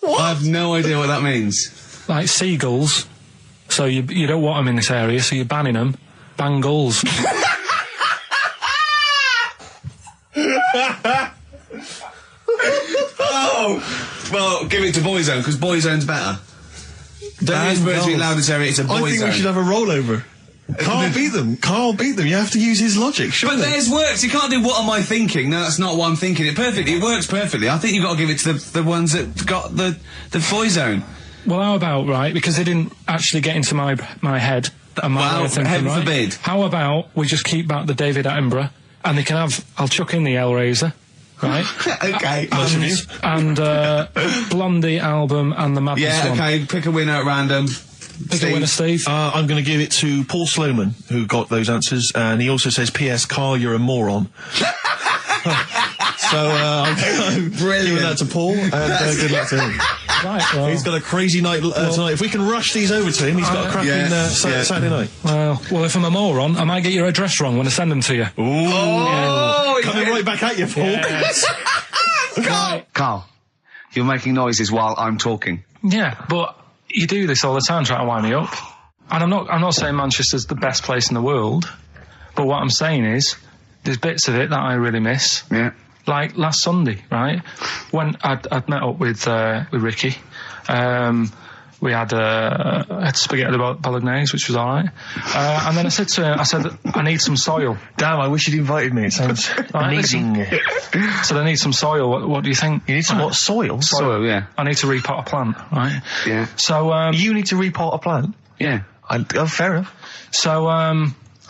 I have no idea what that means. Like seagulls. So you don't want them in this area, so you're banning them. Bangles. Oh! Well, give it to boy zone, because boy zone's better. Don't use birds being allowed in this area, it's a boy I think zone. we should have a rollover. Carl beat them. Carl beat them. You have to use his logic, surely. But theirs works. You can't do what am I thinking? No, that's not what I'm thinking. It perfectly. It works perfectly. I think you've got to give it to the ones that got the boy zone. Well, how about, right, because they didn't actually get into my head and my Well, way of thinking, heaven right? forbid. How about we just keep back the David Attenborough, and they can have, I'll chuck in the Hellraiser, right? Okay. and Blondie album and the Madness Yeah, one. okay, pick a winner at random. Pick a winner, Steve. I'm going to give it to Paul Sloman, who got those answers, and he also says, P.S. Carl, you're a moron. So, I'm giving that to Paul, and good luck to him. Right, well, He's got a crazy night tonight. If we can rush these over to him, he's got a cracking Saturday night. well, if I'm a moron, I might get your address wrong when I send them to you. Ooh. Coming right back at you, Paul. Yes. Carl, you're making noises while I'm talking. Yeah, but you do this all the time trying to wind me up. And I'm not saying Manchester's the best place in the world, but what I'm saying is there's bits of it that I really miss. Yeah. Like last Sunday, right? When I'd met up with Ricky, we had spaghetti bolognese, which was all right. And then I said to him, I need some soil. Damn, I wish you'd invited me. It sounds amazing. So I need some soil. What do you think? You need some what? Soil? Soil, yeah. I need to repot a plant, right? Yeah. So you need to repot a plant? Yeah. Fair enough. So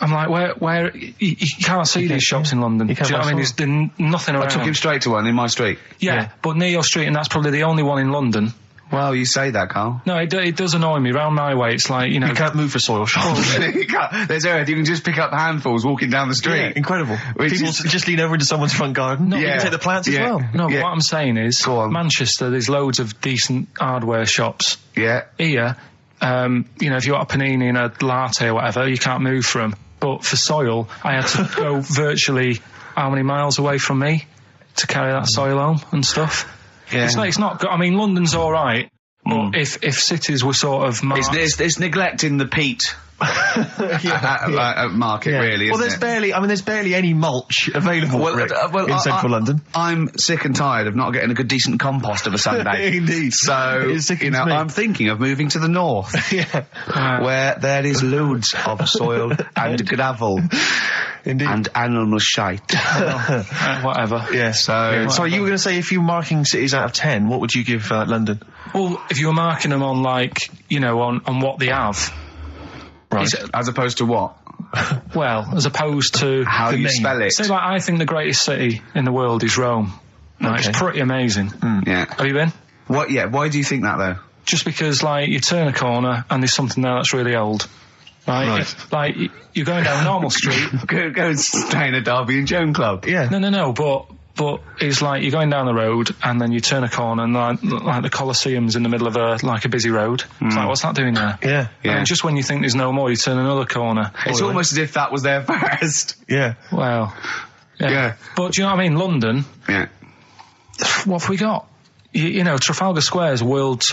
I'm like, where you can't see these shops in London. Do you know what I mean? There's nothing around. I took him straight to one in my street. Yeah, but near your street, and that's probably the only one in London. Well, you say that, Carl. No, it does annoy me. Round my way, it's like, you know... You can't move for soil shops. There's Earth, you can just pick up handfuls walking down the street. Yeah, incredible. People just lean over into someone's front garden. No, you can take the plants as well. No, but what I'm saying is, Manchester, there's loads of decent hardware shops. Yeah. Here, you know, if you want a panini and a latte or whatever, you can't move for them. But for soil, I had to go virtually how many miles away from me to carry that soil home and stuff. Yeah. It's not good. I mean, London's all right, but if cities were sort of marked... It's neglecting the peat market, really, isn't there's barely any mulch available in central London. I'm sick and tired of not getting a good, decent compost of a Sunday. Indeed. So, you know, I'm thinking of moving to the north, where there is loads of soil and gravel. Indeed. And animal shite. Whatever. Yeah. So you were going to say, if you were marking cities out of 10, what would you give London? Well, if you were marking them on, like, you know, on what they have. Right. As opposed to what? Well, as opposed to... How you spell it. Say, like, I think the greatest city in the world is Rome. Right, it's pretty amazing. Yeah. Have you been? What? Yeah. Why do you think that, though? Just because, like, you turn a corner and there's something there that's really old. Right. Like, you're going down Normal Street. Go and stay in a Derby and Joan club. Yeah. No, but it's like you're going down the road and then you turn a corner and like the Colosseum's in the middle of a busy road. It's like, what's that doing there? Yeah. And just when you think there's no more, you turn another corner. It's almost as if that was there first. Yeah. Well, yeah. But do you know what I mean? London. Yeah. What have we got? You know, Trafalgar Square's world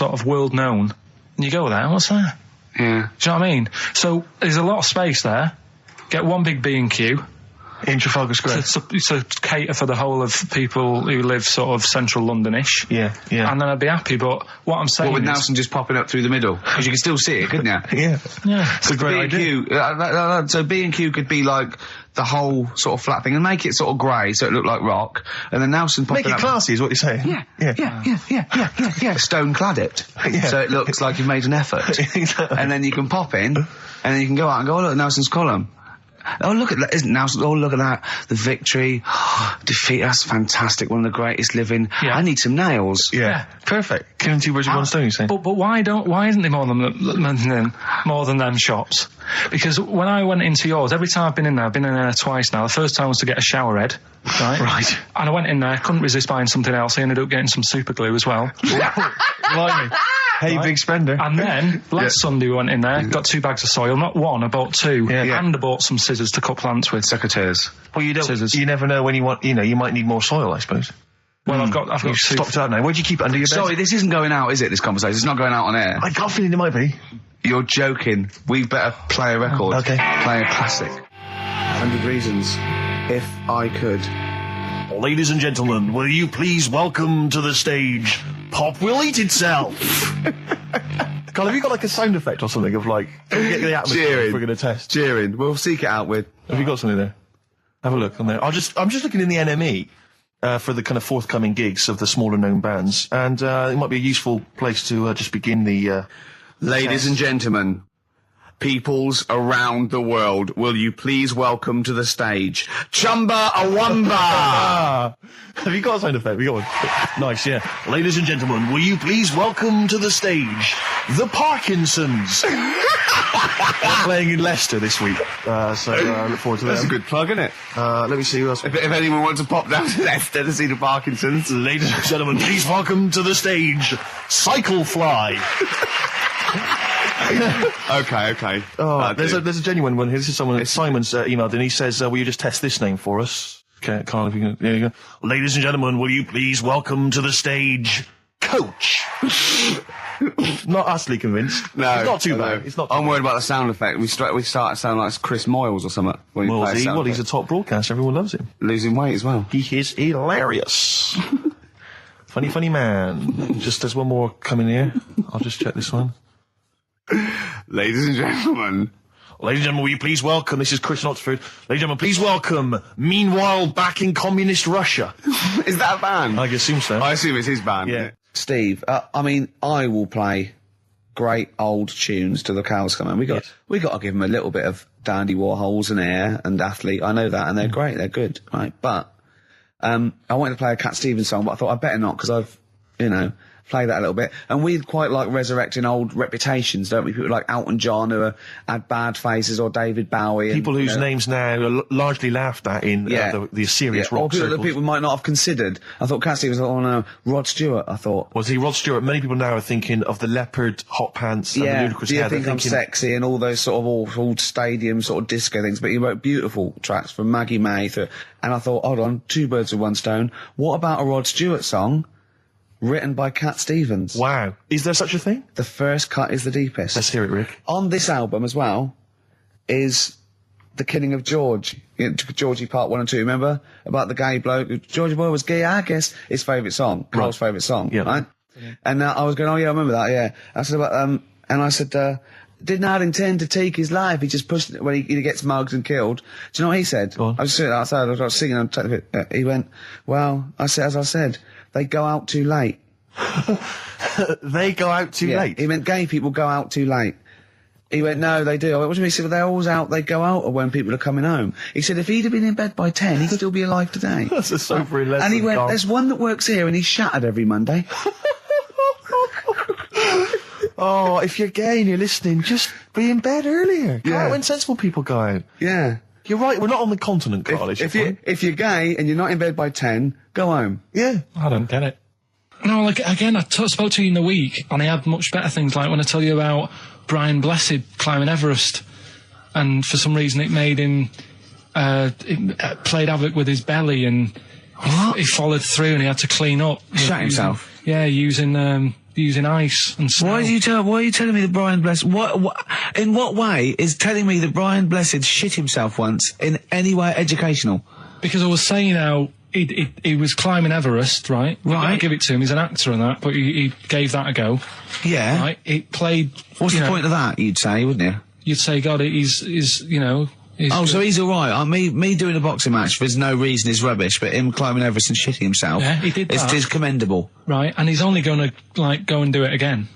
known. And you go there, what's there? Yeah. Do you know what I mean? So there's a lot of space there. Get one big B&Q. In Trafalgar Square. To cater for the whole of people who live sort of central Londonish. Yeah. And then I'd be happy, but what I'm saying with is... Nelson just popping up through the middle? Because you can still see it, couldn't you? Yeah. It's a great idea. So B&Q could be like the whole sort of flat thing and make it sort of grey so it looked like rock, and then Nelson popping up... Make it classy is what you're saying. Yeah. Stone clad it. So it looks like you've made an effort. And then you can pop in, and then you can go out and go, oh, look, Nelson's column. Oh, look at that. Isn't Nelson? Oh, look at that. The victory. Defeat. That's fantastic. One of the greatest living. Yeah. I need some nails. Yeah. Perfect. Killing two birds with one stone, you say? But why isn't there more than them shops? Because when I went into yours, every time I've been in there twice now. The first time was to get a shower head. Right. And I went in there, couldn't resist buying something else. I ended up getting some super glue as well. Blimey. Hey, big spender. And then, last Sunday we went in there, got 2 bags of soil, not one, I bought 2. Yeah. And I bought some scissors to cut plants with. Secateurs. Well, Scissors. You never know when you want, you might need more soil, I suppose. Well, I've got You've stopped out now. Where'd you keep it under your bed? Sorry, this isn't going out, is it, this conversation? It's not going out on air. I got a feeling it might be. You're joking. We better play a record. Okay. Play a classic. 100 Reasons. If I Could. Ladies and gentlemen, will you please welcome to the stage Pop Will Eat Itself? Carl, have you got like a sound effect or something of like, get the atmosphere Cheering. if we're going to test? Cheering. We'll seek it out with... Have you got something there? Have a look on there. I'm just looking in the NME. for the kind of forthcoming gigs of the smaller known bands, and it might be a useful place to just begin the. Ladies and gentlemen, peoples around the world, will you please welcome to the stage Chumba Awamba? Have you got a sound effect? We got one. Nice, yeah. Ladies and gentlemen, will you please welcome to the stage the Parkinsons? They're playing in Leicester this week, so look forward to that. That's a good plug, isn't it? Let me see who else. If anyone wants to pop down to Leicester to see the Parkinsons. Ladies and gentlemen, please welcome to the stage Cyclefly. Okay. Oh, there's a genuine one here. This is someone. Simon's emailed and he says, "Will you just test this name for us?" Okay, Carl, if you can. There you go. Ladies and gentlemen, will you please welcome to the stage Coach? Not utterly convinced. No, it's not too bad. It's not. I'm worried about the sound effect. We start to sound like Chris Moyles or something. Well, he's a top broadcaster. Everyone loves him. Losing weight as well. He is hilarious. funny man. Just there's one more coming here. I'll just check this one. Ladies and gentlemen, will you please welcome, this is Chris in Oxford, ladies and gentlemen, please welcome, Meanwhile Back in Communist Russia. Is that a band? I assume so. I assume it's his band. Yeah. Steve, I will play great old tunes to the cows come home. We got to give them a little bit of Dandy Warhols and Air and Athlete. I know that, and they're great, they're good, right? But I wanted to play a Cat Stevens song, but I thought I'd better not, because I've, play that a little bit. And we quite like resurrecting old reputations, don't we? People like Elton John who had bad faces, or David Bowie. People whose names now are largely laughed at in the serious rock or people circles. that people might not have considered. I thought Cat Stevens, oh no, Rod Stewart, I thought. Was he Rod Stewart? Many people now are thinking of the leopard hot pants and the ludicrous hair. I think I'm sexy and all those sort of awful stadium sort of disco things, but he wrote beautiful tracks from Maggie May through, and I thought, hold on, two birds with one stone. What about a Rod Stewart song written by Cat Stevens? Wow. Is there such a thing? The first cut is the deepest. Let's hear it, Rick. On this album as well is The Killing of George. Georgie Part 1 and 2, remember? About the gay bloke. Georgie Boy was gay, I guess. His favourite song. Carl's favourite song, right? Yeah. And I was going, oh yeah, I remember that, yeah. I said about, and I said, did not intend to take his life. He just pushed it when he gets mugged and killed. Do you know what he said? I was sitting outside, I was singing, he went, well, as I said, they go out too late. They go out too late? He meant gay people go out too late. He went, no, they do. I went, what do you mean? He said, well, they're always out, they go out when people are coming home. He said, if he'd have been in bed by 10, he'd still be alive today. That's a sobering lesson. And he went, there's one that works here and he's shattered every Monday. Oh, if you're gay and you're listening, just be in bed earlier. Go out when sensible people go out. Yeah. You're right, we're not on the continent, Carl. If you're gay and you're not in bed by 10, go home. Yeah. I don't get it. No, like, again, I spoke to you in the week, and I had much better things, like when I tell you about Brian Blessed climbing Everest, and for some reason it made him, it played havoc with his belly, and he followed through and he had to clean up. Shut himself? Yeah, using ice and snow. Why are you telling me that Brian Blessed, in what way is telling me that Brian Blessed shit himself once in any way educational? Because I was saying how he was climbing Everest, right? Right. I give it to him, he's an actor and that, but he gave that a go. Yeah. Right? It played... What's the point of that, you'd say, wouldn't you? You'd say, God, he's so he's alright. Me doing a boxing match for no reason is rubbish, but him climbing Everest and shitting himself, yeah, he did that. Is commendable. Right, and he's only going to, go and do it again.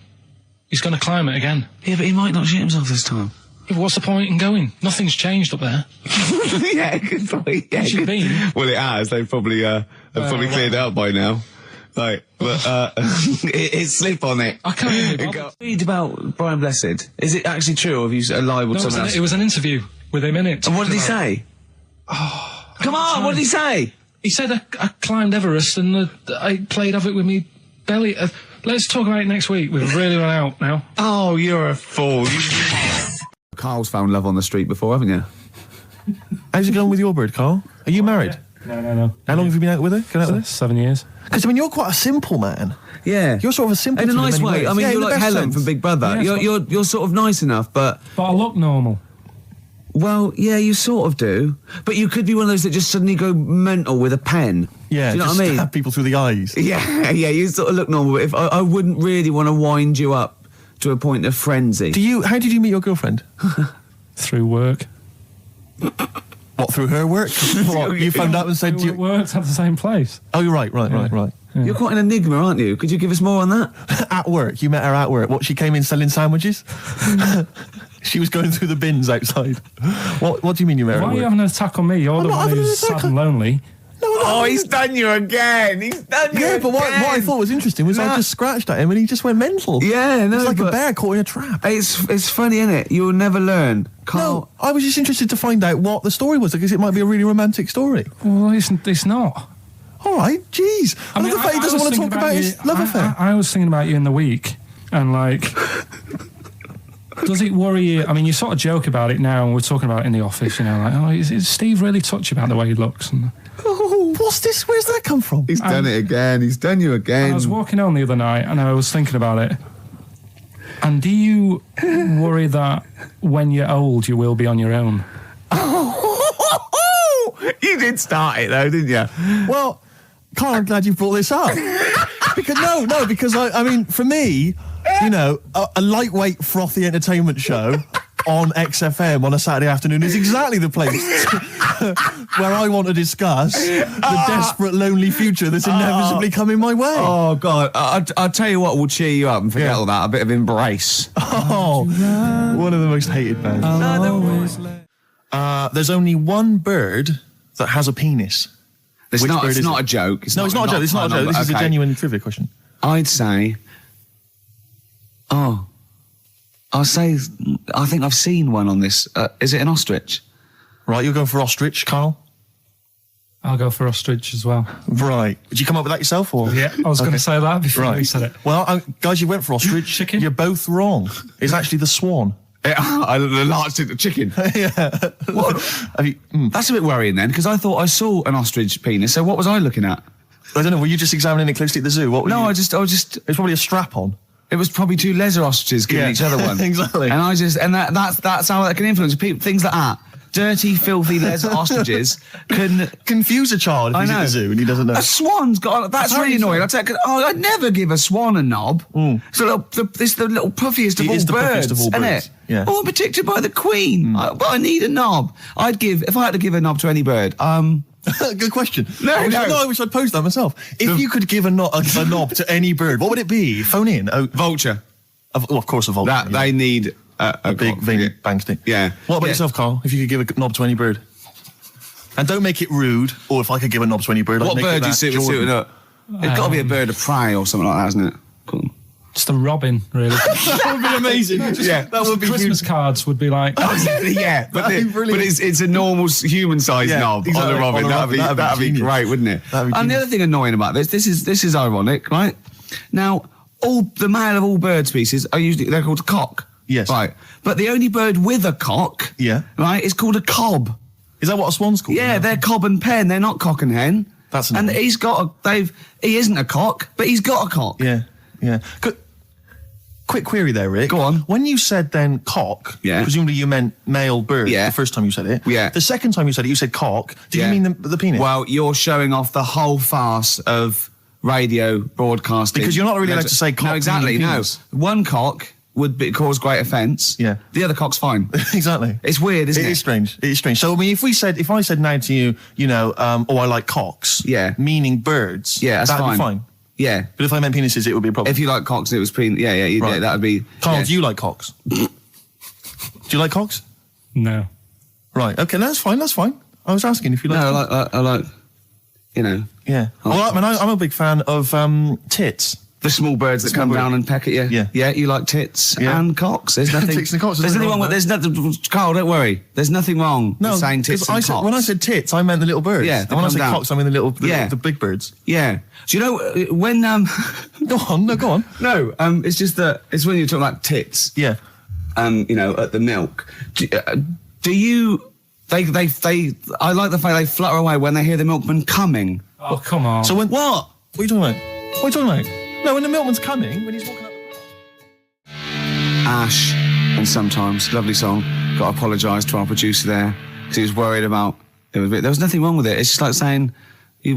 He's going to climb it again. Yeah, but he might not shit himself this time. Yeah, what's the point in going? Nothing's changed up there. Yeah, good point. Yeah, What's it been? Well, it has. They've probably cleared out by now. Right, but it's slip on it. I can't even read about Brian Blessed. Is it actually true, or have you lied with someone else? It was an interview with him in it. And what did he say? Oh, come on! What did he say? He said I climbed Everest and I played havoc with me belly. Let's talk about it next week. We've really run out now. Oh, you're a fool. Carl's found love on the street before, haven't you? How's it going with your bird, Carl? Are you married? No. How long have you been out with her? Going out with her? 7 years. Because, you're quite a simple man. Yeah. You're sort of a simple in a nice way. Ways. I mean, you're like Helen from Big Brother. Yeah, you're sort of nice enough, but I look normal. Well, yeah, you sort of do. But you could be one of those that just suddenly go mental with a pen. Yeah, do you know what I mean? Stab people through the eyes. Yeah, you sort of look normal. But if I wouldn't really want to wind you up to a point of frenzy. How did you meet your girlfriend? Through work. What, through her work? What, you phoned up and said... We worked at the same place. Oh, you're right. Yeah. You're quite an enigma, aren't you? Could you give us more on that? At work. You met her at work. What, she came in selling sandwiches? She was going through the bins outside. What do you mean you met her Why at are you work? having an attack on me? You're the not one having an who's attack sad and lonely. Oh, he's done you again. He's done you Yeah, but what I thought was interesting was I just scratched at him and he just went mental. Yeah, no, It's like a but bear caught in a trap. it's funny, isn't it? You'll never learn. Carl, No, I was just interested to find out what the story was, because it might be a really romantic story. Well, it's not. All right, jeez. I love the fact he doesn't want to talk about his love affair. I was thinking about you in the week, and like, does it worry you? I mean, you sort of joke about it now, and we're talking about it in the office, you know, like, oh, is Steve really touchy about the way he looks? And Oh, what's this? Where's that come from? he's done it again. He's done you again. I was walking home the other night, and I was thinking about it. And do you worry that when you're old, you will be on your own? You did start it though, didn't you? Well, Carl, I'm glad you brought this up. because I mean, for me, you know, a lightweight, frothy entertainment show on XFM on a Saturday afternoon is exactly the place where I want to discuss the desperate, lonely future that's inevitably coming my way. Oh God! I'll tell you what will cheer you up and forget all that. A bit of Embrace. Oh, one of the most hated bands. There's only one bird that has a penis. It's Which not. bird It's is not it? a joke. No, it's not a joke. It's not a joke. This is a genuine trivia question. I'd say. I'll say. I think I've seen one on this. Is it an ostrich? Right, you're going for ostrich, Carl? I'll go for ostrich as well. Right. Did you come up with that yourself, or? Yeah, I was going to say that before you said it. Well, guys, you went for ostrich. Chicken? You're both wrong. It's actually the swan. The large chicken. Yeah. What? That's a bit worrying then, because I thought I saw an ostrich penis. So what was I looking at? I don't know. Were you just examining it closely at the zoo? What? Were No, you? I just. It's probably a strap on. It was probably two leather ostriches giving Yeah. each other one. Exactly. And that's how that can influence people. Things like that. Dirty, filthy leather ostriches can Confuse a child if he's at the zoo and he doesn't know. A swan's got. That's really annoying. I'd never give a swan a knob. So it's the little puffiest of all It is the birds, puffiest of all isn't birds. it? Yeah. Oh, I'm protected by the queen. But I need a knob. If I had to give a knob to any bird. Good question. No. I wish I'd posed that myself. If you could give a knob to any bird, what would it be? Phone in. Oh, Vulture. of course, a vulture. That they need a big veiny bang stick. Yeah. What about Yeah. yourself, Carl? If you could give a knob to any bird, and don't make it rude. Or if I could give a knob to any bird, What I'd make bird it do you that suit Jordan. up? It's got to be a bird of prey or something like that, hasn't it? Cool. Just a robin, really. That would be amazing. Yeah, that would be Christmas cards would be like. yeah, but That'd be brilliant. it's a normal human-sized Yeah, knob exactly. on a robin. On a robin. That'd be genius. great, wouldn't it? That'd be And the genius. other thing annoying about this is ironic, right? Now, the male of all bird species they're called a cock. Yes. Right. But the only bird with a cock, Yeah. right, is called a cob. Is that what a swan's called? Yeah, they're cob and pen. They're not cock and hen. That's and annoying. he isn't a cock, but he's got a cock. Yeah. Good. Quick query there, Rick. Go on. When you said then cock, Yeah. presumably you meant male bird Yeah. the first time you said it. Yeah. The second time you said it, you said cock. Did Yeah. you mean the penis? Well, you're showing off the whole farce of radio broadcasting. Because you're not really allowed to say cock No, exactly, meaning no. penis. One cock would cause great offence. Yeah. The other cock's fine. Exactly. It's weird, isn't it? It is strange. It is strange. So, I mean, if I said now to you, I like cocks. Yeah. Meaning birds. Yeah, that's that'd fine. be fine. Yeah. But if I meant penises, it would be a problem. If you like cocks and it was Right. that would be... Carl, yeah. do you like cocks? Do you like cocks? No. Right. Okay, that's fine. I was asking if you like No, cocks. I like, Yeah. Well, I'm a big fan of tits. the small birds that come bird. down and peck at you. Yeah. Yeah, you like tits Yeah. and cocks. There's nothing... Tits and cocks, There's there's nothing nothing wrong wrong with... Carl, don't worry. There's nothing wrong with saying tits and cocks. When I said tits, I meant the little birds. Yeah, And they when I come said down. cocks, I mean Yeah. the big birds. Yeah. Do you know when... Go on. No, it's just that... It's when you're talking about tits. Yeah. At the milk. Do you? They. I like the fact they flutter away when they hear the milkman coming. Oh, come on. So when... What? What are you talking about? What are you talking about? No, when the milkman's coming, when he's walking up... Ash, and sometimes lovely song. Got to apologise to our producer there because he was worried about. There was nothing wrong with it. It's just like saying you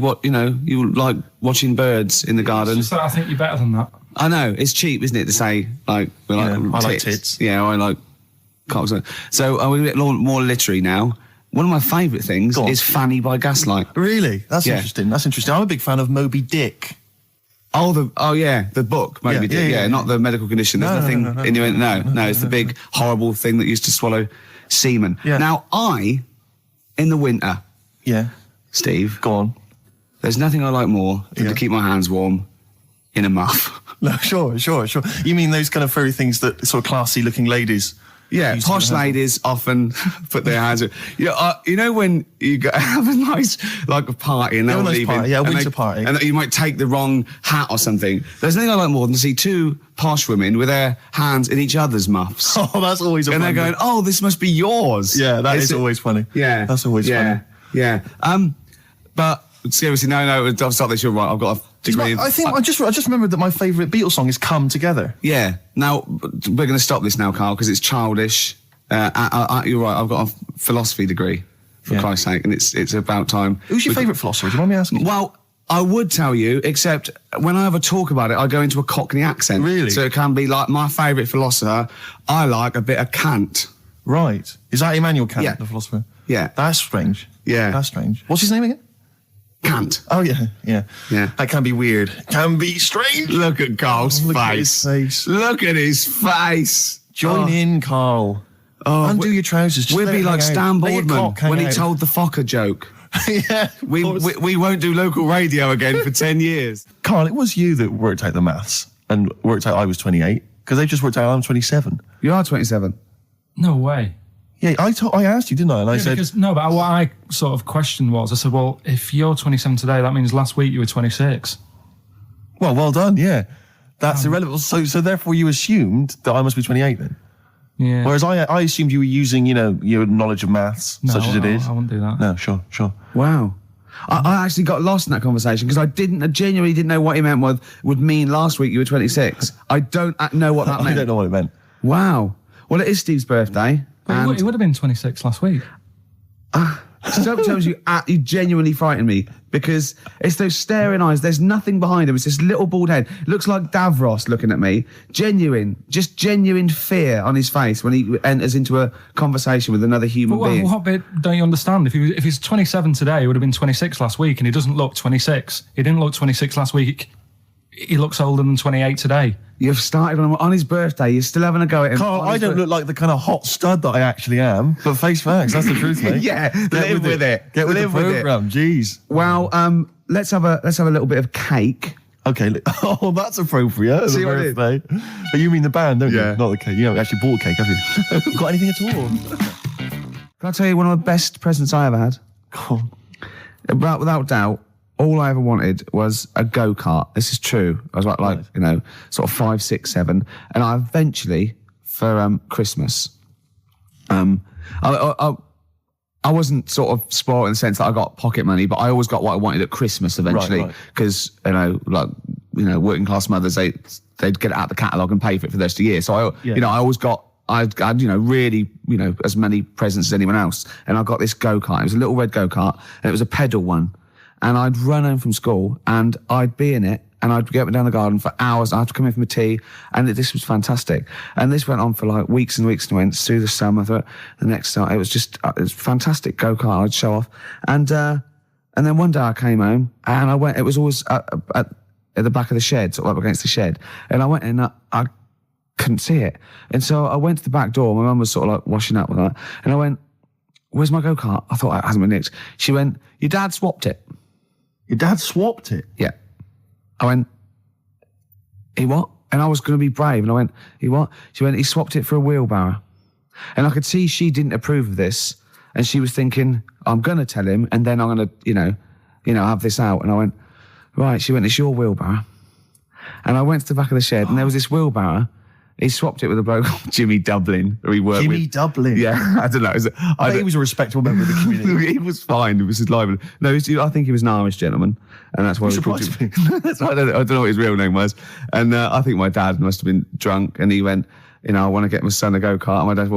like watching birds in the garden. Just that I think you're better than that. I know it's cheap, isn't it, to say like I like tits. Yeah, I like cocks. So we're a bit more literary now. one of my favourite things Go on. is Fanny by Gaslight. Really? That's Yeah. interesting. That's interesting. I'm a big fan of Moby Dick. Oh yeah, the book, Moby Dick. Yeah, not the medical condition. There's nothing in your no, it's the big horrible thing that used to swallow semen. Yeah. Now in the winter, Yeah. Steve, Go on. there's nothing I like more than Yeah. to keep my hands warm in a muff. No, sure. You mean those kind of furry things that sort of classy-looking ladies? Yeah, used to posh have? ladies often put their hands. You know when you have a nice like a party and they're Yeah, a all nice leaving, party, yeah, a and winter party. and you might take the wrong hat or something. There's nothing I like more than to see two posh women with their hands in each other's muffs, Oh, that's always a and they're fun going, bit. "Oh, this must be yours." Yeah, that It's is always funny. Yeah, That's always funny. Yeah. But seriously, no, I'll stop this. You're right. I've got a degree. I think I just remembered that my favourite Beatles song is "Come Together." Yeah. Now we're going to stop this now, Carl, because it's childish. You're right. I've got a philosophy degree, for Yeah. Christ's sake, and it's about time. Who's your favourite philosopher? Do you mind me asking? Well, I would tell you, except when I ever talk about it, I go into a Cockney accent. Really? So it can be like my favourite philosopher. I like a bit of Kant. Right. Is that Immanuel Kant, Yeah. the philosopher? Yeah. That's strange. Yeah. That's strange. What's his name again? Kant. Oh, yeah. Yeah. That can be weird. Can be strange. Look at Carl's Look at face. his face. Look at his face. Join in, Carl. Undo your trousers. Just We'd let be it like hang Stan out. Let your Boardman cock hang when he out. told the Fokker joke. Yeah. of We course. won't do local radio again for 10 years. Carl, it was you that worked out the maths and worked out I was 28 because they just worked out I'm 27. You are 27. No way. Yeah, I asked you, didn't I? And I said, But what I sort of questioned was, I said, well, if you're 27 today, that means last week you were 26. well done, yeah. That's irrelevant. So therefore you assumed that I must be 28 then. Yeah. Whereas I assumed you were using, your knowledge of maths, No, such as it is. I wouldn't do that. No, sure. Wow. I actually got lost in that conversation because I genuinely didn't know what he meant would mean last week you were 26. I don't know what that meant. I don't know what it meant. Wow. Well, it is Steve's birthday. But he would have been 26 last week. Sometimes you genuinely frighten me because it's those staring eyes. There's nothing behind him. It's this little bald head. Looks like Davros looking at me. Genuine fear on his face when he enters into a conversation with another human But being. what bit don't you understand? If he's 27 today, he would have been 26 last week, and he doesn't look 26. He didn't look 26 last week. He looks older than 28 today. You've started on his birthday. You're still having a go at him. Carl, on I his don't look like the kind of hot stud that I actually am, but face facts, that's the truth, mate. Yeah, live with it. Get with Live the with it. programme, jeez. Well, let's have a little bit of cake. Okay, oh, that's appropriate. See The what I did? birthday. But you mean the band, don't Yeah. you? Not the cake. You haven't actually bought a cake, have you? Got anything at all? Can I tell you one of the best presents I ever had? Go on. Without doubt, all I ever wanted was a go-kart. This is true. I was like sort of 5, 6, 7. And I eventually, for Christmas, I wasn't sort of spoiled in the sense that I got pocket money, but I always got what I wanted at Christmas eventually. Right. Because, working class mothers, they'd get it out of the catalogue and pay for it for the rest of the year. So I always got, I had, really, as many presents as anyone else. And I got this go-kart. It was a little red go-kart and it was a pedal one. And I'd run home from school and I'd be in it and I'd get up and down the garden for hours. I'd have to come in for my tea and this was fantastic. And this went on for like weeks and weeks and went through the summer, the next summer. It was just, it was fantastic go-kart I'd show off. And then one day I came home and I went, it was always at the back of the shed, sort of up against the shed. And I went in, I couldn't see it. And so I went to the back door. My mum was sort of like washing up with that. And I went, where's my go-kart? I thought it hasn't been nicked. She went, your dad swapped it. Your dad swapped it? Yeah. I went, he what? And I was going to be brave. And I went, he what? She went, he swapped it for a wheelbarrow. And I could see she didn't approve of this. And she was thinking, I'm going to tell him and then I'm going to, have this out. And I went, right. She went, it's your wheelbarrow. And I went to the back of the shed and there was this wheelbarrow. He swapped it with a bloke called Jimmy Dublin, who he worked with. Jimmy Dublin? Yeah, I don't know. I think he was a respectable member of the community. He was fine. It was his lively. No, I think he was an Irish gentleman, and that's why we called him. That's why I don't know what his real name was. And I think my dad must have been drunk, and he went, I want to get my son a go-kart. And my dad,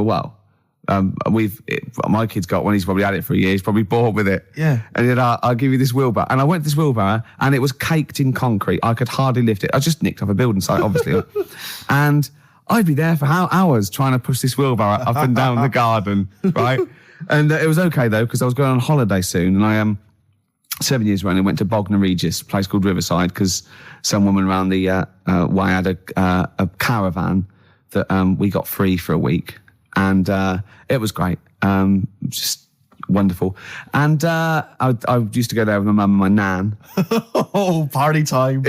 my kid's got one. He's probably had it for a year. He's probably bored with it. Yeah. And he said, I'll give you this wheelbarrow. And I went to this wheelbarrow, and it was caked in concrete. I could hardly lift it. I just nicked off a building site, obviously. And I'd be there for hours trying to push this wheelbarrow up and down the garden, right? And it was okay though, because I was going on holiday soon, and I 7 years running went to Bognor Regis, a place called Riverside, because some woman around the way had a caravan that we got free for a week, and it was great, just wonderful. And I used to go there with my mum and my nan. Oh, party time!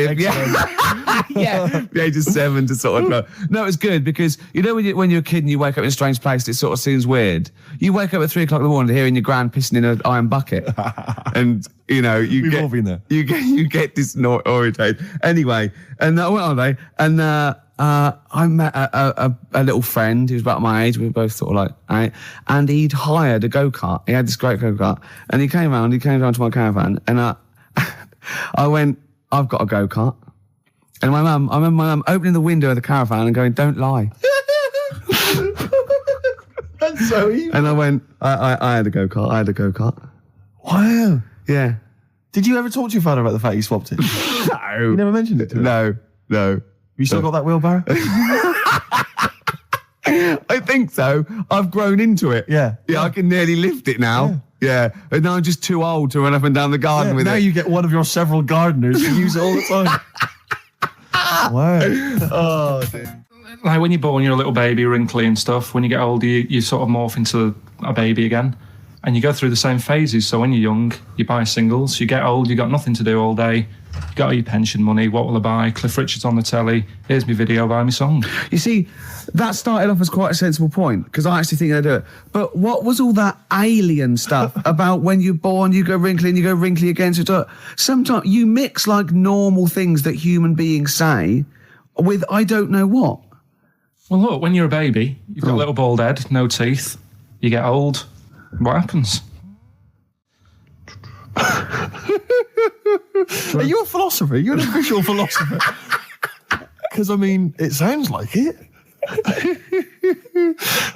Yeah, the age of 7 to sort of. No, it's good because you know when you're a kid and you wake up in a strange place, it sort of seems weird. You wake up at 3 o'clock in the morning hearing your gran pissing in an iron bucket, and you know We've all been there. You get disorientated. Anyway, and I went on there, and I met a little friend who was about my age. We were both sort of like, and he'd hired a go-kart. He had this great go-kart, and he came down to my caravan, and I went, I've got a go-kart. And I remember my mum opening the window of the caravan and going, "Don't lie." That's so evil. And I went, I had a go-kart. Wow. Yeah. Did you ever talk to your father about the fact you swapped it? No. You never mentioned it to him? No. You still got that wheelbarrow? I think so. I've grown into it. Yeah. Yeah, I can nearly lift it now. Yeah. And now I'm just too old to run up and down the garden with now it. you get one of your several gardeners to use it all the time. Wow. Oh, dear. Like when you're born, you're a little baby, wrinkly and stuff. When you get older, you sort of morph into a baby again. And you go through the same phases. So when you're young, you buy singles. You get old, you got nothing to do all day. You got all your pension money. What will I buy? Cliff Richard's on the telly. Here's my video, buy me song. You see, that started off as quite a sensible point, because I actually think they do it. But what was all that alien stuff about when you're born, you go wrinkly and you go wrinkly again? So sometimes you mix like normal things that human beings say with I don't know what. Well, look, when you're a baby, you've got a little bald head, no teeth. You get old. What happens? Are you a philosopher? You're an official philosopher. Because, I mean, it sounds like it.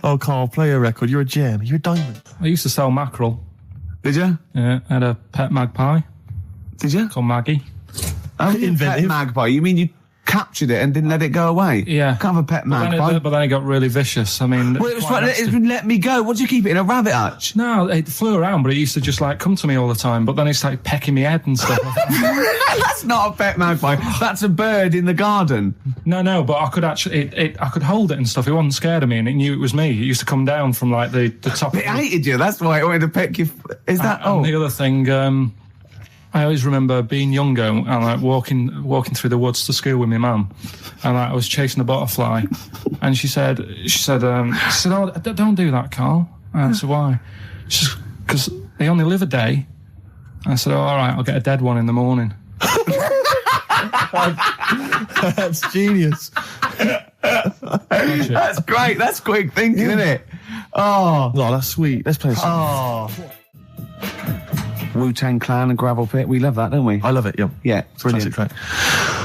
Oh, Carl, play a record. You're a gem. You're a diamond. I used to sell mackerel. Did you? Yeah, I had a pet magpie Did you? called Maggie. Oh, Inventive. pet magpie. You mean you captured it and didn't let it go away? Yeah. Can't have a pet magpie. But then it got really vicious. I mean... Well, it was quite trying nasty. to let me go. What do you keep it in, a rabbit hutch? No, it flew around, but it used to just like come to me all the time. But then it started pecking my head and stuff. That's not a pet magpie. That's a bird in the garden. No, but I could actually, I could hold it and stuff. It wasn't scared of me, and it knew it was me. It used to come down from like the top. It hated you. That's why it wanted to peck you. Is that? And the other thing, I always remember being younger and like walking through the woods to school with my mum, and like, I was chasing a butterfly, and she said, "Oh, don't do that, Carl." And I said, "Why?" She said, "Because they only live a day." I said, "Oh, all right, I'll get a dead one in the morning." That's genius. That's great. That's quick thinking, isn't it? Oh, that's sweet. Let's play a song. Wu-Tang Clan and Gravel Pit. We love that, don't we? I love it, yeah. Yeah, Classic track.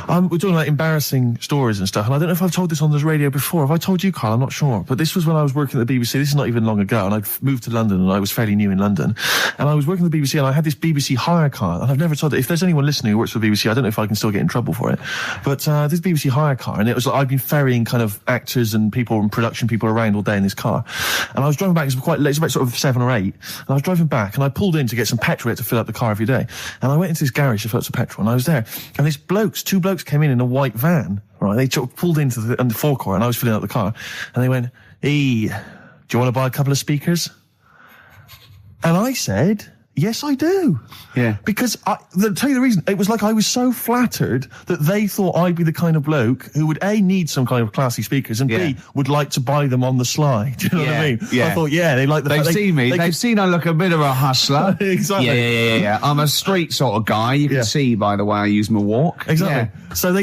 We're talking about embarrassing stories and stuff, and I don't know if I've told this on the radio before. Have I told you, Carl? I'm not sure. But this was when I was working at the BBC. This is not even long ago, and I'd moved to London, and I was fairly new in London. And I was working at the BBC, and I had this BBC hire car, and I've never told it. If there's anyone listening who works for the BBC, I don't know if I can still get in trouble for it. But this BBC hire car, and it was like I'd been ferrying kind of actors and people and production people around all day in this car. And I was driving back, it was quite late, it was about sort of 7 or 8, and I was driving back, and I pulled in to get some petrol to fill up the car every day. And I went into this garage to fill up some petrol, and I was there, and two blokes came in a white van, right? They pulled into the forecourt, and I was filling up the car, and they went, "Hey, do you want to buy a couple of speakers?" And I said, "Yes, I do." Yeah. Because I'll tell you the reason. It was like I was so flattered that they thought I'd be the kind of bloke who would A, need some kind of classy speakers, and B, would like to buy them on the sly. Do you know what I mean? Yeah. I thought, they like the They've fact seen me. They've seen I look a bit of a hustler. Exactly. Yeah. I'm a street sort of guy. You can see by the way I use my walk. Exactly. Yeah. So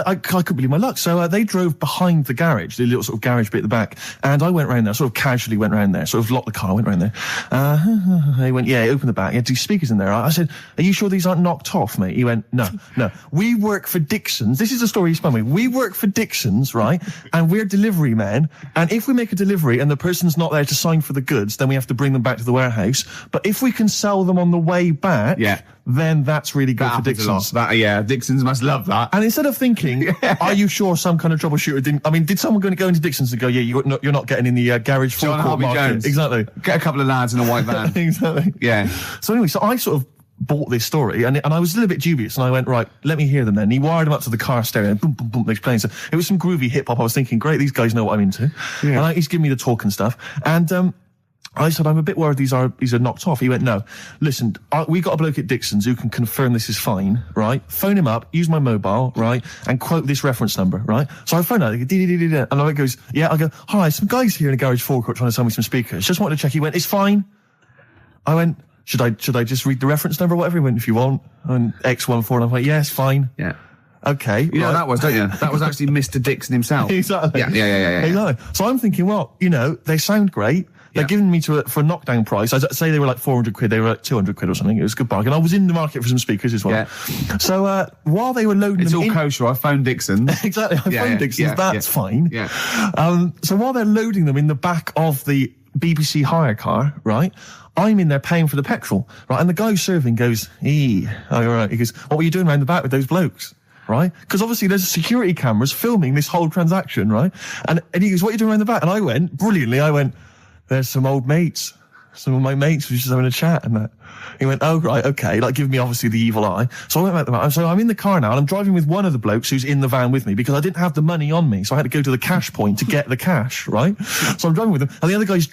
I couldn't believe my luck. So they drove behind the garage, the little sort of garage bit at the back, and I went round there, sort of casually went round there, sort of locked the car, went round there. They went, open the back. He had 2 speakers in there. I said, are you sure these aren't knocked off, mate? He went, no. We work for Dixon's. This is the story he spun me. We work for Dixon's, right? And we're delivery men. And if we make a delivery and the person's not there to sign for the goods, then we have to bring them back to the warehouse. But if we can sell them on the way back, then that's really good for Dixon's. Dixon's must love that. And instead of thinking, are you sure some kind of troubleshooter didn't... I mean, did someone go into Dixon's and go, you're not getting in the garage forecourt market? Jones. Exactly. Get a couple of lads in a white van. Exactly. Yeah. So anyway, so I sort of bought this story, and I was a little bit dubious, and I went, right, let me hear them then. And he wired them up to the car stereo, and boom, boom, boom, they're playing. So it was some groovy hip-hop. I was thinking, great, these guys know what I'm into. Yeah. And he's giving me the talk and stuff. And I said, I'm a bit worried these are knocked off. He went, no, listen, we got a bloke at Dixon's who can confirm this is fine, right? Phone him up, use my mobile, right? And quote this reference number, right? So I phone out, and I goes, I go, hi, some guys here in a garage forecourt trying to sell me some speakers. Just wanted to check. He went, it's fine. I went, should I just read the reference number or whatever? He went, if you want. And X14, and I'm like, yeah, it's fine. Yeah. Okay. You know what that was, don't you? That was actually Mr. Dixon himself. Exactly. Yeah. Exactly. So I'm thinking, well, they sound great. They're giving me for a knockdown price. I'd say they were like 400 quid. They were like 200 quid or something. It was a good bargain. I was in the market for some speakers as well. Yeah. So while they were loading it's them all kosher. I phoned Dixon's. Exactly. I phoned Dixon's. That's fine. Yeah. So while they're loading them in the back of the BBC hire car, right, I'm in there paying for the petrol, right, and the guy who's serving goes, all right. He goes, what were you doing around the back with those blokes? Right? Because obviously there's security cameras filming this whole transaction, right? And he goes, what are you doing around the back? And I went, brilliantly, there's some old mates. Some of my mates were just having a chat and that. He went, oh, right, okay, like giving me obviously the evil eye. So I went back to the van. So I'm in the car now and I'm driving with one of the blokes who's in the van with me because I didn't have the money on me. So I had to go to the cash point to get the cash, right? So I'm driving with him and the other guy's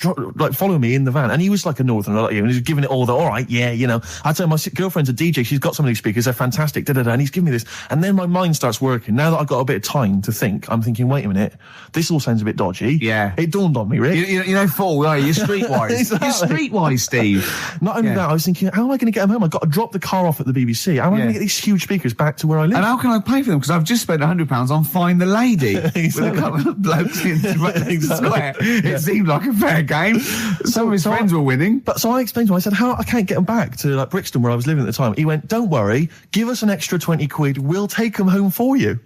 following me in the van and he was like a northerner like you and he was giving it all the, all right, yeah, I tell him my girlfriend's a DJ, she's got some of these speakers, they're fantastic, and he's giving me this. And then my mind starts working. Now that I've got a bit of time to think, I'm thinking, wait a minute, this all sounds a bit dodgy. Yeah. It dawned on me, Rick. Fool, are you? You're streetwise. Exactly. You're streetwise, Steve. Not only that, I was thinking, how am I going to get them home? I've got to drop the car off at the BBC. How am I going to get these huge speakers back to where I live? And how can I pay for them? Because I've just spent £100 on Find the Lady with a couple of blokes in the square. It seemed like a fair game. Some of his friends were winning. But so I explained to him, I said, I can't get them back to like Brixton where I was living at the time. He went, don't worry, give us an extra 20 quid, we'll take them home for you.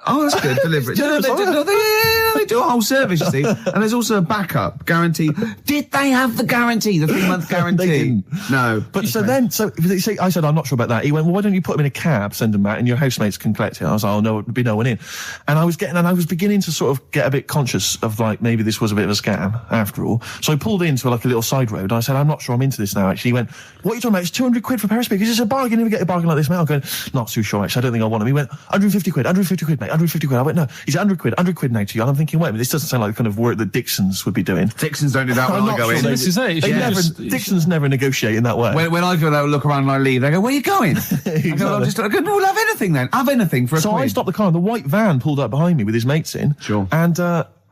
Oh, that's good. Deliberate. They do a whole service, you see. And there's also a backup guarantee. Did they have the guarantee, the 3-month guarantee? They didn't. No. But I said, I'm not sure about that. He went, well, why don't you put them in a cab, send them back, and your housemates can collect it? I was like, oh, no, there'd be no one in. And I was beginning to sort of get a bit conscious of like, maybe this was a bit of a scam after all. So I pulled into like a little side road. And I said, I'm not sure I'm into this now, actually. He went, what are you talking about? It's 200 quid for a pair of speakers. It's a bargain. You never get a bargain like this, mate. I'm going, not too sure, actually. I don't think I want them. He went, 150 quid, mate. 150 quid. I went, no, he's 100 quid now to you. And I'm thinking, wait a minute, this doesn't sound like the kind of work that Dixon's would be doing. Dixon's don't do that when I go in. This is it. Dixon's never negotiate in that way. When I go there, look around and I leave, they go, where are you going? Exactly. I go, no, we'll have anything then. Have anything for a So quid. I stopped the car and the white van pulled up behind me with his mates in. Sure.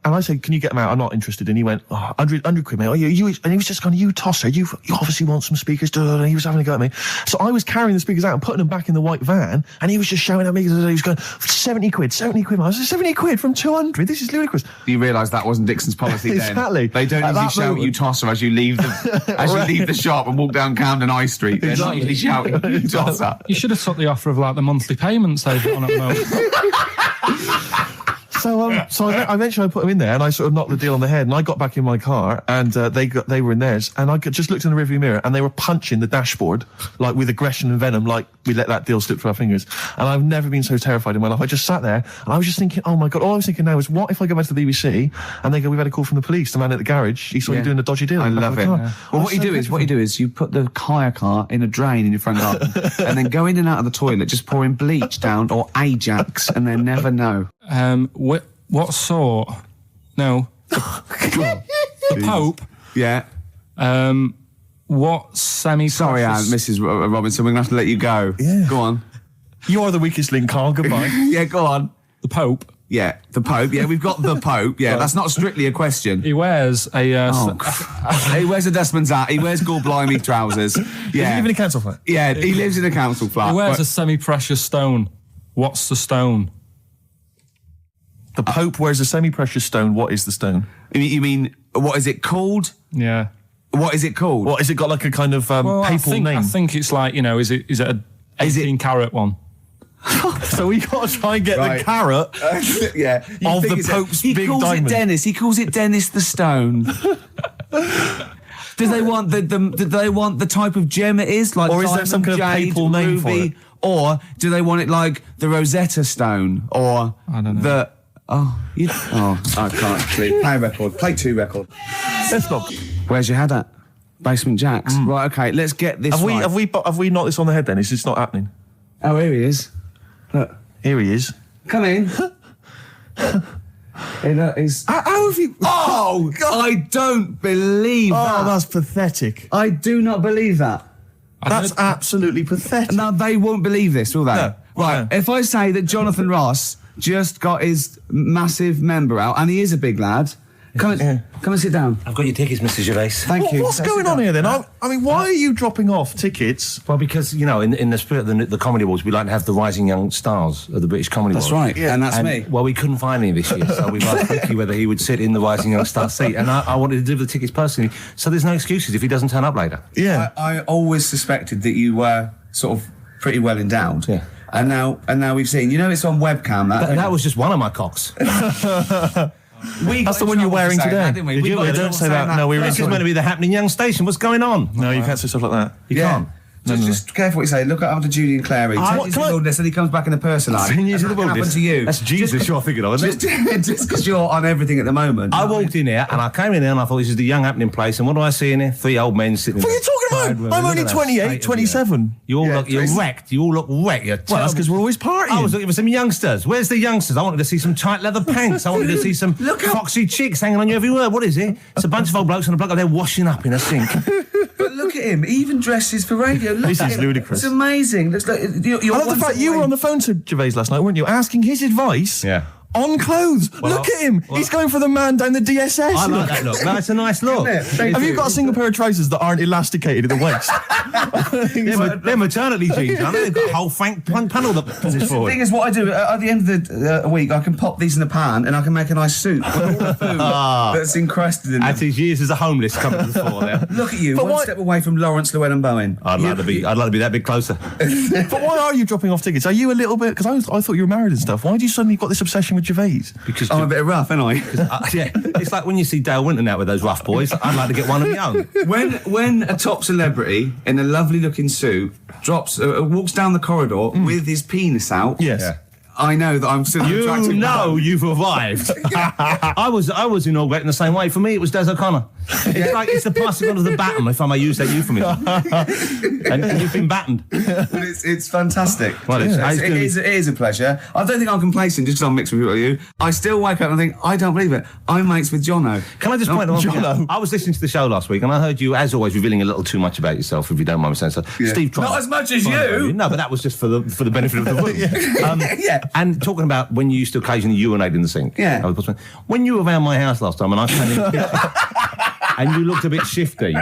And I said, can you get them out? I'm not interested. And he went, 100 quid, mate. And he was just going, you tosser. You obviously want some speakers. And he was having a go at me. So I was carrying the speakers out and putting them back in the white van. And he was just shouting at me. He was going, 70 quid, mate. I was like, 70 quid from 200. This is ludicrous. You realise that wasn't Dixon's policy then. Exactly. They don't usually shout you tosser as you leave the shop and walk down Camden High Street. They're not usually shouting you tosser. You should have took the offer of like the monthly payments they've got on at the moment. So eventually I put them in there and I sort of knocked the deal on the head and I got back in my car and they were in theirs and I just looked in the rearview mirror and they were punching the dashboard like with aggression and venom, like we let that deal slip through our fingers. And I've never been so terrified in my life. I just sat there and I was just thinking, oh my God, all I was thinking now is what if I go back to the BBC and they go, we've had a call from the police, the man at the garage, he saw you doing a dodgy deal. I love it. Well, what you do is you put the hire car in a drain in your front garden and then go in and out of the toilet, just pouring bleach down or Ajax and then never know. What sort? No. The Pope. Yeah. What semi-precious... Sorry, Mrs. Robinson, we're going to have to let you go. Yeah. Go on. You are the weakest link, Carl. Goodbye. Yeah, go on. The Pope. Yeah, the Pope. Yeah, we've got the Pope. Yeah, that's not strictly a question. He wears a... He wears a dustman's hat. He wears gaurblimey trousers. Yeah. Does he live in a council flat? Yeah, he lives in a council flat. He wears a semi-precious stone. What's the stone? The Pope wears a semi-precious stone. What is the stone? You mean, what is it called? Yeah. What is it called? What, has it got like a kind of papal name? I think it's like, is it a 18-carat one? So we got to try and get the carat yeah. of the Pope's big diamond. He calls it Dennis. He calls it Dennis the Stone. Do they want the type of gem it is, like or is diamond, there some kind jade, of papal name for ruby, it? or do they want it like the Rosetta Stone, or I don't know. I can't sleep. Play a record. Play 2 record. Let's not. Where's your head at? Basement Jacks. Right. Okay. Let's get this. Right. Have we knocked this on the head then? Is this not happening? Oh, here he is. Look. Here he is. Come in. He's... How have you? Oh, God. I don't believe that. Oh, that's pathetic. I do not believe that. That's absolutely pathetic. Now, they won't believe this, will they? No. Right, No. if I say that Jonathan Ross just got his massive member out, and he is a big lad, come and sit down. I've got your tickets, Mr. Gervais. Thank you. What's going on here then? I mean, why are you dropping off tickets? Well, because, in the spirit of the Comedy Awards, we like to have the rising young stars of the British Comedy That's Awards. right, and that's me. Well, we couldn't find any this year, so we've asked Ricky whether he would sit in the rising young star seat, and I wanted to deliver the tickets personally, so there's no excuses if he doesn't turn up later. Yeah. I always suspected that you were sort of pretty well endowed. Yeah. And now we've seen. It's on webcam. That was just one of my cocks. That's the one you're wearing today. Didn't we? Did you? Don't say that. No, we were. This is meant to be the happening young station. What's going on? No, you can't say stuff like that. You can't. Just careful what you say. Look after Julian Clary. 10 years in the wilderness, and he comes back in a person. 10 years in the What happened wilderness. to you? That's Jesus you're thinking of, isn't it? Just because you're on everything at the moment. I walked in here and I came in there and I thought this is the young happening place, and what do I see in here? 3 old men sitting What are you talking about? I'm only 28, 27. You're wrecked. You all look wrecked. You're Well, that's because we're always partying. I was looking for some youngsters. Where's the youngsters? I wanted to see some tight leather pants. I wanted to see some foxy chicks hanging on you every word. What is it? It's a bunch of old blokes on a block up there washing up in a sink. But look at him. He even dresses for radio. Look This at is him. ludicrous. It's amazing. Looks like you're I love the fact you were on the phone to Gervais last night, weren't you? Asking his advice Yeah. on clothes. Well, look at him. He's going for the man down the DSS. I like that look. No, it's a nice look. Have you got a single pair of trousers that aren't elasticated at the waist? They're maternity jeans, aren't they? They've got a whole Frank panel that pulls The forward. thing is, what I do at the end of the week, I can pop these in a pan and I can make a nice soup with all the food that's encrusted in them. At his years as a homeless coming to the fore there. Look at you, But one why- step away from Lawrence Llewellyn Bowen. I'd like to be that bit closer. But why are you dropping off tickets? Are you a little bit... Because I thought you were married and stuff. Why do you suddenly got this obsession with Gervais? Because I'm a bit rough, ain't I? yeah, it's like when you see Dale Winton out with those rough boys. I'd like to get one of my own. When a top celebrity in a lovely looking suit walks down the corridor with his penis out, Yes. Yeah. I know that I'm still You attractive. know you've arrived. I was inaugurated in the same way. For me, it was Des O'Connor. It's like it's the passing on of the baton, if I may use that euphemism. and you've been battened. But it's fantastic. Well, it's- It's- it's gonna it is a pleasure. I don't think I'm complacent just because I'm mixed with people like you. I still wake up and think, I don't believe it. I'm mates with Jono. Can I just point out one thing? Jono. I was listening to the show last week and I heard you, as always, revealing a little too much about yourself, if you don't mind me saying so. Steve tried. Not as much as you. No, but that was just for the benefit of the room. Yeah. And talking about when you used to occasionally urinate in the sink. Yeah. When you were around my house last time and I came in and you looked a bit shifty.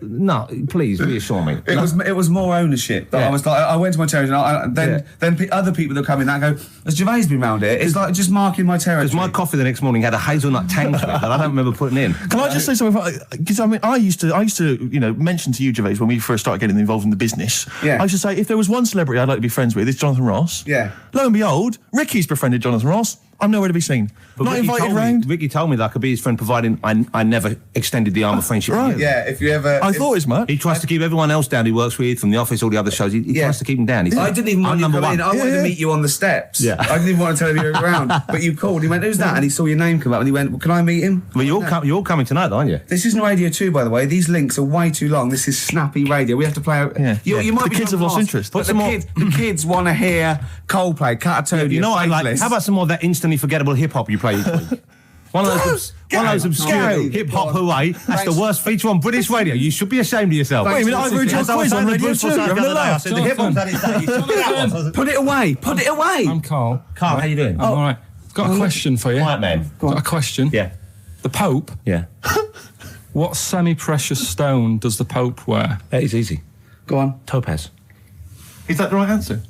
No, please reassure me. It was more ownership. But Yeah. I was like, I went to my territory, and then other people that come in and go, has Gervais been round here? It's like just marking my territory. Because my coffee the next morning had a hazelnut tang to it that I don't remember putting in. Can I just say something? Because I mean, I used to, mention to you, Gervais, when we first started getting involved in the business. Yeah. I used to say, if there was one celebrity I'd like to be friends with, it's Jonathan Ross. Yeah. Lo and behold, Ricky's befriended Jonathan Ross. I'm nowhere to be seen. But Not Ricky invited told me- round. Ricky told me that I could be his friend, providing I never extended the arm of friendship. Right. to you. Yeah, if you ever... I thought as much. He tries to keep everyone else down he works with, from the office, all the other shows. He tries to keep them down. He said, I didn't even want I'm you to number come in. one. I wanted Yeah. to meet you on the steps. Yeah. I didn't even want to tell him you were around. But you called. He went, who's that? And he saw your name come up and he went, well, can I meet him? Well, you're all coming tonight, aren't you? This isn't Radio 2, by the way. These links are way too long. This is snappy radio. We have to play... Yeah. You might The be kids have lost lost, interest. But the kids want to hear Coldplay, Catatonia, You know what I like? Faithless. How about some more of that instantly forgettable hip hop you play each week? One of those obscure Go. hip hop hooray. That's the worst feature on British radio. You should be ashamed of yourself. Wait a minute, I've heard your As I was quiz on saying to Radio Bruce 2. Forsyth the You're other day, I allowed. said the hip hop's had its day. You should be out. Put it away. Put it away. I'm Carl. Carl, how you doing? I'm all right. Got a question for you. Right, man. Got a question. Yeah. The Pope. Yeah. What semi-precious stone does the Pope wear? That is easy. Go on. Topaz. Is that the right answer?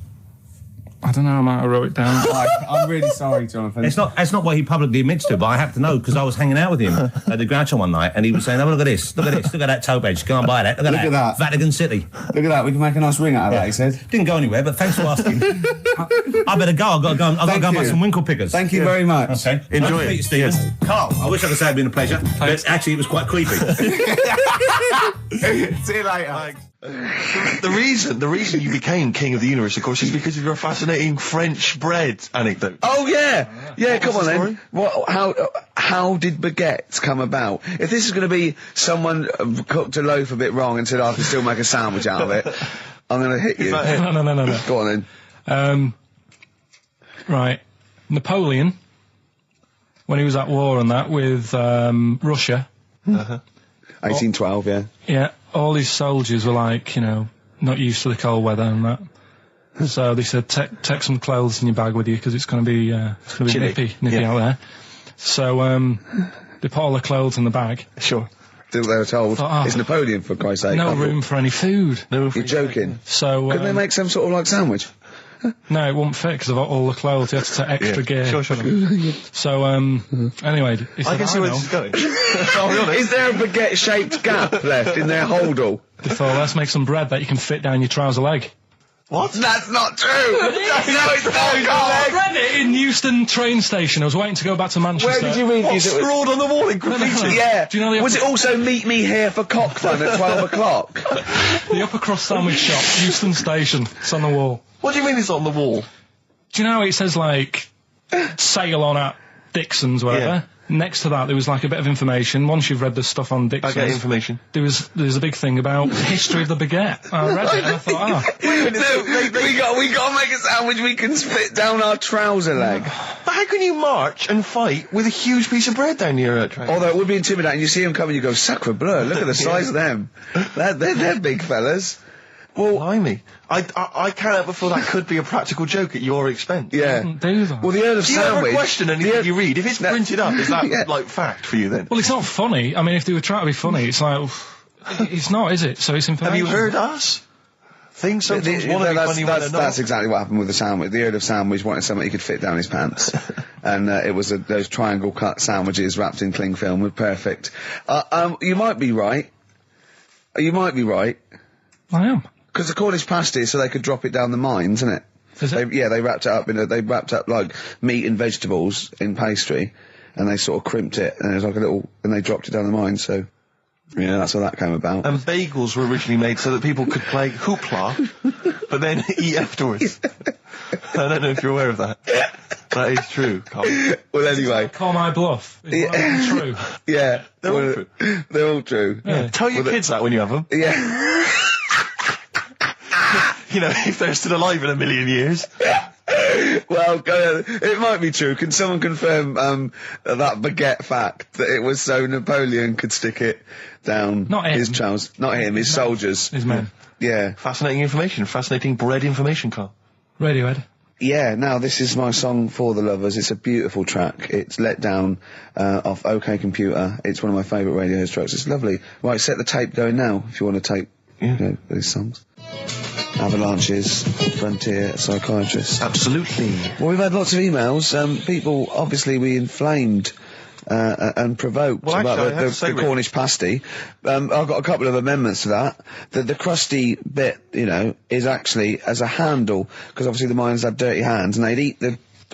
I don't know, I might have wrote it down. I'm really sorry, Jonathan. It's not what he publicly admits to, but I have to know because I was hanging out with him at the Groucho one night, and he was saying, "Oh, look at this, look at that tow edge. Go and buy that. Look at that. Vatican City. Look at that. We can make a nice ring out of that." He said. Didn't go anywhere, but thanks for asking. I better go. I've got to go. I've got to go and buy some winkle pickers. Thank you very much. Okay, Enjoy nice to meet it. you, Stephen. Yes. Carl, I wish I could say it'd been a pleasure, but actually it was quite creepy. See you later. The reason you became king of the universe, of course, is because of your fascinating French bread anecdote. Oh yeah. Come on the then. story? How did baguettes come about? If this is going to be someone cooked a loaf a bit wrong and said I can still make a sandwich out of it, I'm going to hit you. No. Go on then. Right. Napoleon, when he was at war and that with Russia, 1812. Yeah. yeah, all his soldiers were like, not used to the cold weather and that. So they said, take some clothes in your bag with you because it's going to be nippy out there. So they put all the clothes in the bag. Sure. They were told Thought, it's Napoleon, for Christ's sake. No room for any food. You're joking. So Couldn't they make some sort of like sandwich? no, it wouldn't fit because of all the clothes. You had to take extra gear. Sure. So anyway, he said, I can see where this is going. I'll be honest. Is there a baguette-shaped gap left in their holdall? They thought, let's make some bread that you can fit down your trouser leg. What? That's not true! No, it's not, I Carl! read it in Euston train station. I was waiting to go back to Manchester. Where did you read What, this? scrawled on the wall in graffiti? Yeah. Do you know the Was it also meet me here for cock fun at 12 o'clock? The upper cross sandwich shop, Euston station. It's on the wall. What do you mean it's on the wall? Do you know it says like sail on at Dixon's, whatever? Yeah. Next to that, there was like a bit of information. Once you've read the stuff on Dixon's, I get information. there was a big thing about the history of the baguette. I read it and I thought, we got to make a sandwich we can split down our trouser leg. But how can you march and fight with a huge piece of bread down your train? Although it would be intimidating. You see them coming, you go, sacre bleu, look at the size of them. They're big fellas. Well, Blimey. I can't help but feel that could be a practical joke at your expense. yeah. do that. Well, the Earl of Do you ever Sandwich... question anything you read? If it's No. printed up, is that, Yeah. like, fact for you then? Well, it's not funny. I mean, if they were trying to be funny, it's like, it's not, is it? So it's information. Have you heard us? Things sometimes want to be funny when they're not. That's exactly what happened with the sandwich. The Earl of Sandwich wanted something he could fit down his pants. And it was those triangle cut sandwiches wrapped in cling film were perfect. You might be right. You might be right. I am. Because the Cornish pasty, so they could drop it down the mines, isn't it? Is it? They wrapped it up they wrapped up like meat and vegetables in pastry, and they sort of crimped it, and it was like and they dropped it down the mine. So, yeah, that's how that came about. And bagels were originally made so that people could play hoopla, but then eat afterwards. I don't know if you're aware of that. That is true, Carl. Well, anyway, Call my bluff. It's not true. yeah, They're all true. They're all true. Yeah. Tell your kids that when you have them. Yeah. You know, if they're still alive in a million years. Well, it might be true. Can someone confirm that baguette fact that it was so Napoleon could stick it down Not him. his trousers? Not him, his soldiers. His men. Yeah. Fascinating information. Fascinating bread information, Carl. Radiohead. Yeah, now this is my song for the lovers. It's a beautiful track. It's Let Down off OK Computer. It's one of my favourite Radiohead tracks. It's lovely. Right, set the tape going now if you want to tape these songs. Avalanches, Frontier, Psychiatrist. Absolutely. Well, we've had lots of emails. People, obviously, we inflamed and provoked Well, actually, I about have to say, the Cornish pasty. I've got a couple of amendments to that. The crusty bit, is actually as a handle, because obviously the miners had dirty hands, and they'd eat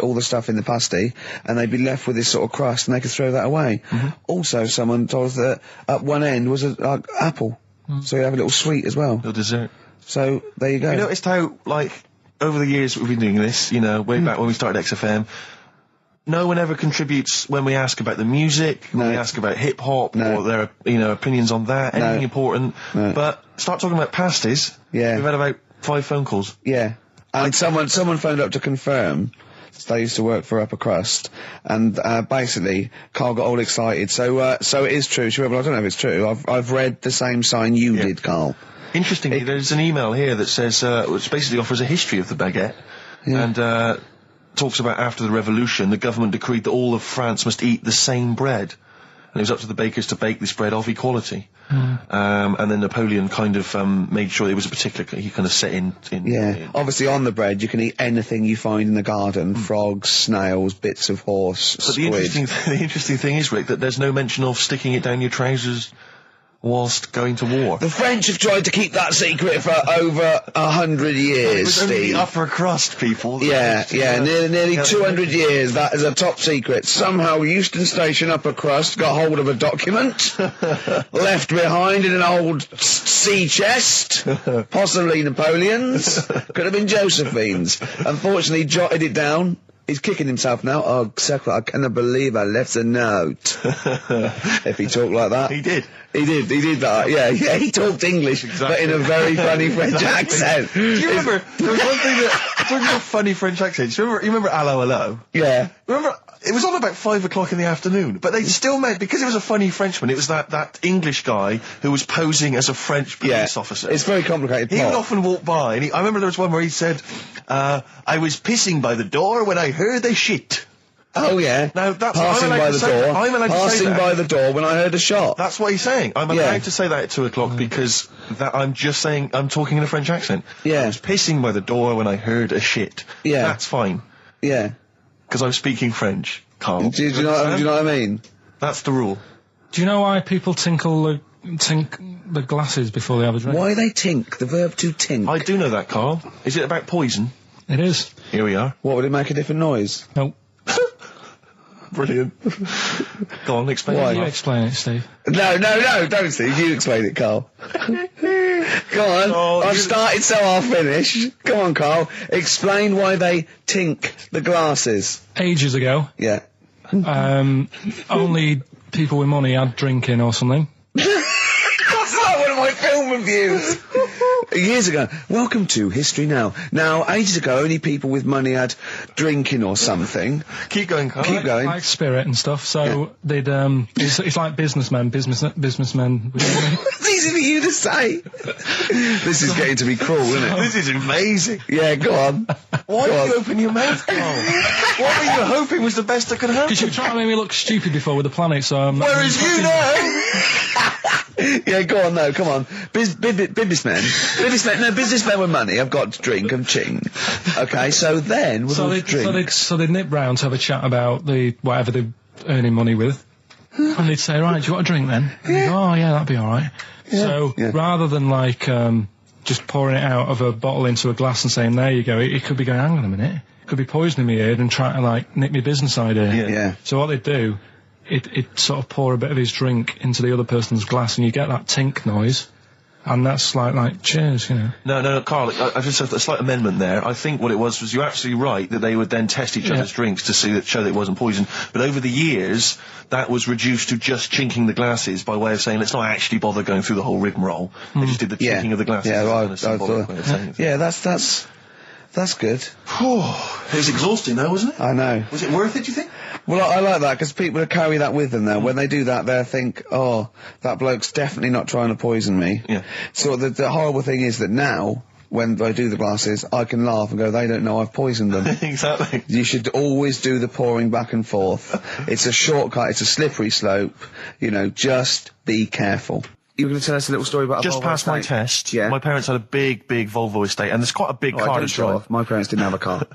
all the stuff in the pasty, and they'd be left with this sort of crust, and they could throw that away. Mm-hmm. Also, someone told us that at one end was an apple, so you have a little sweet as well. Little dessert. So, there you go. You noticed how, like, over the years we've been doing this, way back when we started XFM, no one ever contributes when we ask about the music, when we ask about hip-hop, or their, opinions on that, anything important. No. But start talking about pasties. Yeah. We've had about 5 phone calls. Yeah. And someone phoned up to confirm. They used to work for Upper Crust, and basically Carl got all excited. So it is true. She went, well, I don't know if it's true. I've read the same sign you did, Carl. Interestingly, there's an email here that says, which basically offers a history of the baguette, and talks about after the revolution, the government decreed that all of France must eat the same bread. and it was up to the bakers to bake this bread of equality. And then Napoleon kind of made sure it was a particular. He kind of set in. Obviously, on the bread you can eat anything you find in the garden: frogs, snails, bits of horse, But squid. the interesting thing is, Rick, that there's no mention of sticking it down your trousers whilst going to war. The French have tried to keep that secret for over 100 years, It was only Steve. the upper crust people. Nearly 200 years. That is a top secret. Somehow Euston Station upper crust got hold of a document left behind in an old sea chest, possibly Napoleon's. Could have been Josephine's. Unfortunately, jotted it down. He's kicking himself now. Oh, Secretary, I cannot believe I left a note. If he talked like that. He did. He did that. Yeah, he talked English, but in a very funny French accent. Do you remember, there was one thing that, talking about funny French accents, you remember Allo Allo? Yeah. Remember, it was on about 5 o'clock in the afternoon, but they still meant, because it was a funny Frenchman, it was that English guy who was posing as a French police officer. It's very complicated. He would often walk by, and I remember there was one where he said, I was pissing by the door when I heard a shit. Oh yeah. Now, that's passing I'm allowed by to the say door. that. I'm allowed to say Passing that. by the door when I heard a shot. That's what he's saying. I'm allowed to say that at 2 o'clock because I'm just saying I'm talking in a French accent. Yeah. I was pissing by the door when I heard a shit. Yeah. That's fine. Yeah. Because I'm speaking French, Carl. Do you know what I mean? That's the rule. Do you know why people tink the glasses before they have a drink? Why they tink? The verb to tink. I do know that, Carl. Is it about poison? It is. Here we are. What would it make a different noise? Nope. Brilliant. Go on, explain Why? it. You explain it, Steve. No, don't, Steve. You explain it, Carl. Go on. Oh, I've started, so I'll finish. Go on, Carl. Explain why they tink the glasses. Ages ago, Yeah. only people with money had drinking or something. That's like one of my film reviews. Years ago. Welcome to History Now. Now, ages ago, only people with money had drinking or something. Keep going, Carl. Keep going. Like spirit and stuff. So they'd it's like businessmen with money. It's easy for you to say. This is getting to be cruel, isn't it? This is amazing. Yeah, go on. Why Go did you on. open your mouth, Carl? What were you hoping was the best that could happen? Because you were trying to make me look stupid before with the planet, so I'm not... Whereas you know... Yeah, go on, no, come on. Businessmen with money. I've got to drink and ching. Okay, so then with So those drinks. they'd nip round to have a chat about whatever they're earning money with. And they'd say, right, do you want a drink then? And they'd go, oh yeah, that'd be alright. So rather than just pouring it out of a bottle into a glass and saying, there you go, it could be going, hang on a minute, it could be poisoning me ear and trying to nip my business idea. Yeah. So what they'd do, it sort of pour a bit of his drink into the other person's glass and you get that tink noise. And that's like cheers, you know. No, Carl, I just have a slight amendment there. I think what it was you're absolutely right that they would then test each other's drinks to show that it wasn't poison. But over the years, that was reduced to just chinking the glasses by way of saying, let's not actually bother going through the whole rigmarole. They just did the chinking of the glasses. Yeah, that's good. It was exhausting though, wasn't it? I know. Was it worth it, do you think? Well, I like that because people carry that with them now. When they do that, they'll think, oh, that bloke's definitely not trying to poison me. Yeah. So the horrible thing is that now, when I do the glasses, I can laugh and go, they don't know I've poisoned them. Exactly. You should always do the pouring back and forth. It's a shortcut, it's a slippery slope. You know, just be careful. You were going to tell us a little story about Just past my test, my parents had a big Volvo estate, and there's quite a big car to drive. My parents didn't have a car.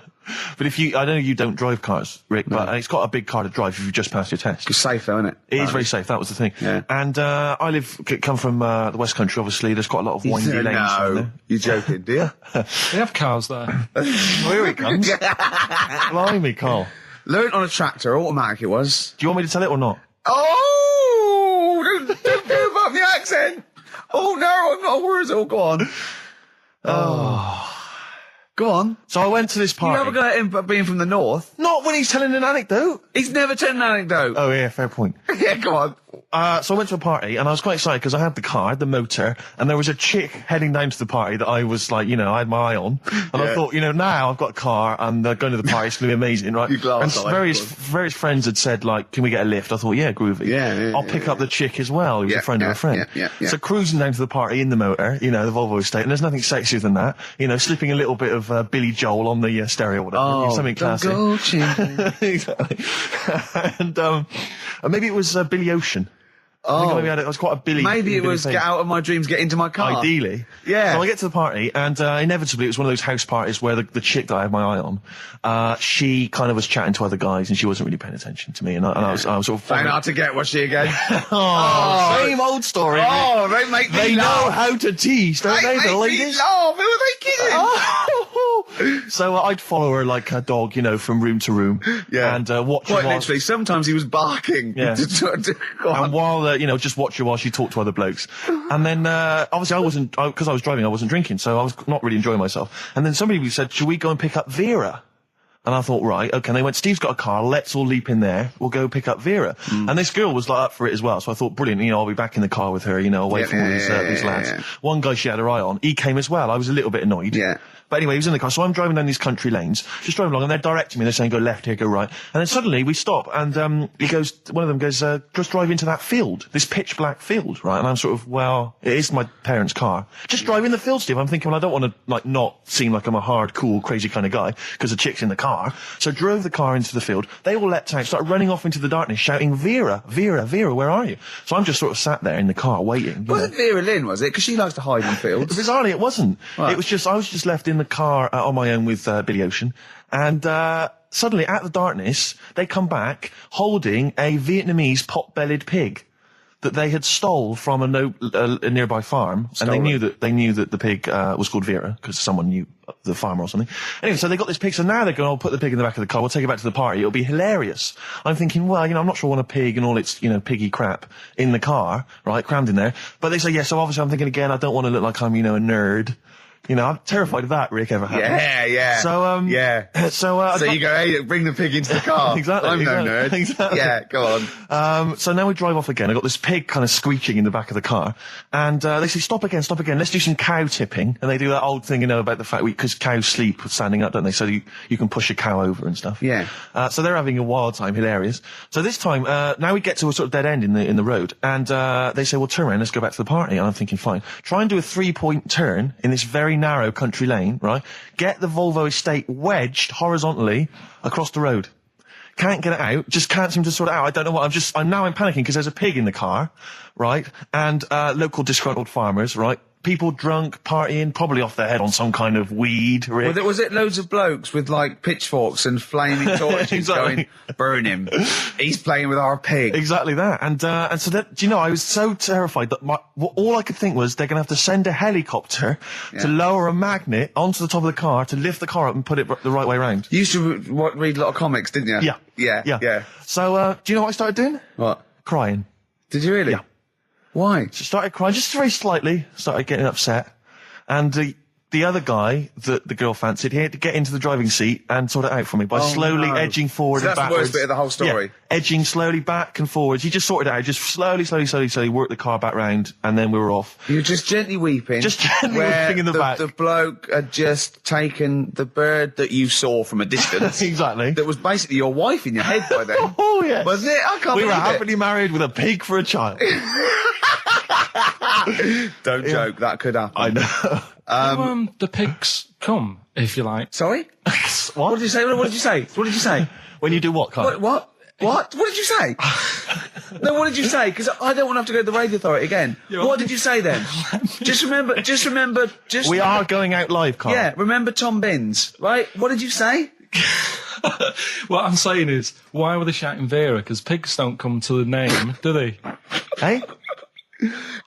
But I know you don't drive cars, Rick, but it's got a big car to drive if you've just passed your test. It's safe though, isn't it? It is very safe, that was the thing. Yeah. And I come from the West Country, obviously, there's quite a lot of windy lanes around there. You're joking, do you? They have cars there. Well, here it comes. Blimey, Carl. Learned on a tractor, automatic it was. Do you want me to tell it or not? Oh! Don't give up the accent! Oh no, I'm not worried. Oh, go on. Go on. So I went to this party. You never got him being from the north. Not when he's telling an anecdote. He's never telling an anecdote. Oh yeah, fair point. Yeah, go on. so I went to a party and I was quite excited because I had the car, the motor, and there was a chick heading down to the party that I was like, I had my eye on. And I thought, now I've got a car and going to the party, it's going to be amazing, right? And various friends had said, like, can we get a lift? I thought, yeah, groovy. I'll pick up the chick as well, who's a friend of a friend. So cruising down to the party in the motor, the Volvo estate, and there's nothing sexier than that. Slipping a little bit of Billy Joel on the stereo or whatever. Something classy. Exactly. And maybe it was Billy Ocean. I think maybe it was quite a Billy. Maybe it was thing. Get Out of My Dreams, Get Into My Car. Ideally. Yeah. So I get to the party, and inevitably it was one of those house parties where the chick that I had my eye on, she kind of was chatting to other guys, and she wasn't really paying attention to me, and I was sort of... Trying hard to get, was she again? Same old story. Oh, they make me They laugh. know how to tease, don't they, the ladies? They make me laugh. Who are they kidding? So I'd follow her like a dog, from room to room. Yeah. And watch her Quite while... literally, sometimes he was barking. Yeah. And while, just watch her while she talked to other blokes. And then, obviously because I was driving, I wasn't drinking, so I was not really enjoying myself. And then somebody said, should we go and pick up Vera? And I thought, right, okay. And they went, Steve's got a car, let's all leap in there, we'll go pick up Vera. And this girl was like up for it as well, so I thought, brilliant, I'll be back in the car with her, away from all these lads. Yeah. One guy she had her eye on, he came as well, I was a little bit annoyed. Yeah. But anyway, he was in the car, so I'm driving down these country lanes, just driving along, and they're directing me, they're saying, go left here, go right. And then suddenly we stop, and one of them goes, just drive into that field, this pitch black field, right? And I'm sort of, well, it is my parents' car. Just drive in the field, Steve. I'm thinking, well, I don't want to, not seem like I'm a hard, cool, crazy kind of guy, because the chick's in the car. So drove the car into the field. They all leapt out, started running off into the darkness, shouting, Vera, Vera, Vera, where are you? So I'm just sort of sat there in the car waiting. Wasn't Vera Lynn, was it? Because she likes to hide in fields. Bizarrely, it wasn't. Right. It was just, I was just left in the car on my own with Billy Ocean. And suddenly, out of the darkness, they come back holding a Vietnamese pot-bellied pig that they had stole from a nearby farm. And they knew that the pig was called Vera, because someone knew the farmer or something. Anyway, so they got this pig, so now they're going, I'll put the pig in the back of the car, we'll take it back to the party, it'll be hilarious. I'm thinking, well, I'm not sure I want a pig and all its, piggy crap in the car, right, crammed in there. But they say, yeah, so obviously I'm thinking again, I don't want to look like I'm, a nerd. I'm terrified of that, Rick, ever happens. Yeah. So, So you go, hey, bring the pig into the car. Exactly. I'm no nerd. Exactly. Yeah, go on. So now we drive off again. I got this pig kind of screeching in the back of the car. And, they say, stop again. Let's do some cow tipping. And they do that old thing, about the fact because cows sleep standing up, don't they? So you can push a cow over and stuff. Yeah. So they're having a wild time, hilarious. So this time, now we get to a sort of dead end in the road. And, they say, well, turn around, let's go back to the party. And I'm thinking, fine. Try and do a 3-point turn in this very narrow country lane, right? Get the Volvo estate wedged horizontally across the road. Can't get it out, just can't seem to sort it out. I don't know what, I'm panicking because there's a pig in the car, right? And, local disgruntled farmers, right? People drunk, partying, probably off their head on some kind of weed. Rick. Was it loads of blokes with, pitchforks and flaming torches Exactly. going, burn him. He's playing with our pig. Exactly that. And so that, I was so terrified that all I could think was they're going to have to send a helicopter to lower a magnet onto the top of the car to lift the car up and put it the right way around. You used to read a lot of comics, didn't you? Yeah. So, do you know what I started doing? What? Crying. Did you really? Yeah. Why? So started crying, just very slightly, started getting upset. And the other guy that the girl fancied, he had to get into the driving seat and sort it out for me by slowly edging forward and that's backwards. The worst bit of the whole story. Yeah, edging slowly back and forwards. He just sorted it out, just slowly worked the car back round, and then we were off. You were just gently weeping. Just gently weeping in the back. The bloke had just taken the bird that you saw from a distance. Exactly. That was basically your wife in your head by then. Oh, yes. Was it? I can't We were believe it. happily married with a pig for a child. Don't joke, that could happen. I know. The pigs come, if you like. Sorry? What did you say? What did you say? What did you say? When you do what, Carl? What? What did you say? No, what did you say? Because I don't want to have to go to the radio authority again. What did you say then? Just remember. We are going out live, Carl. Yeah, remember Tom Binns, right? What did you say? What I'm saying is, why were they shouting Vera? Because pigs don't come to the name, do they? Hey?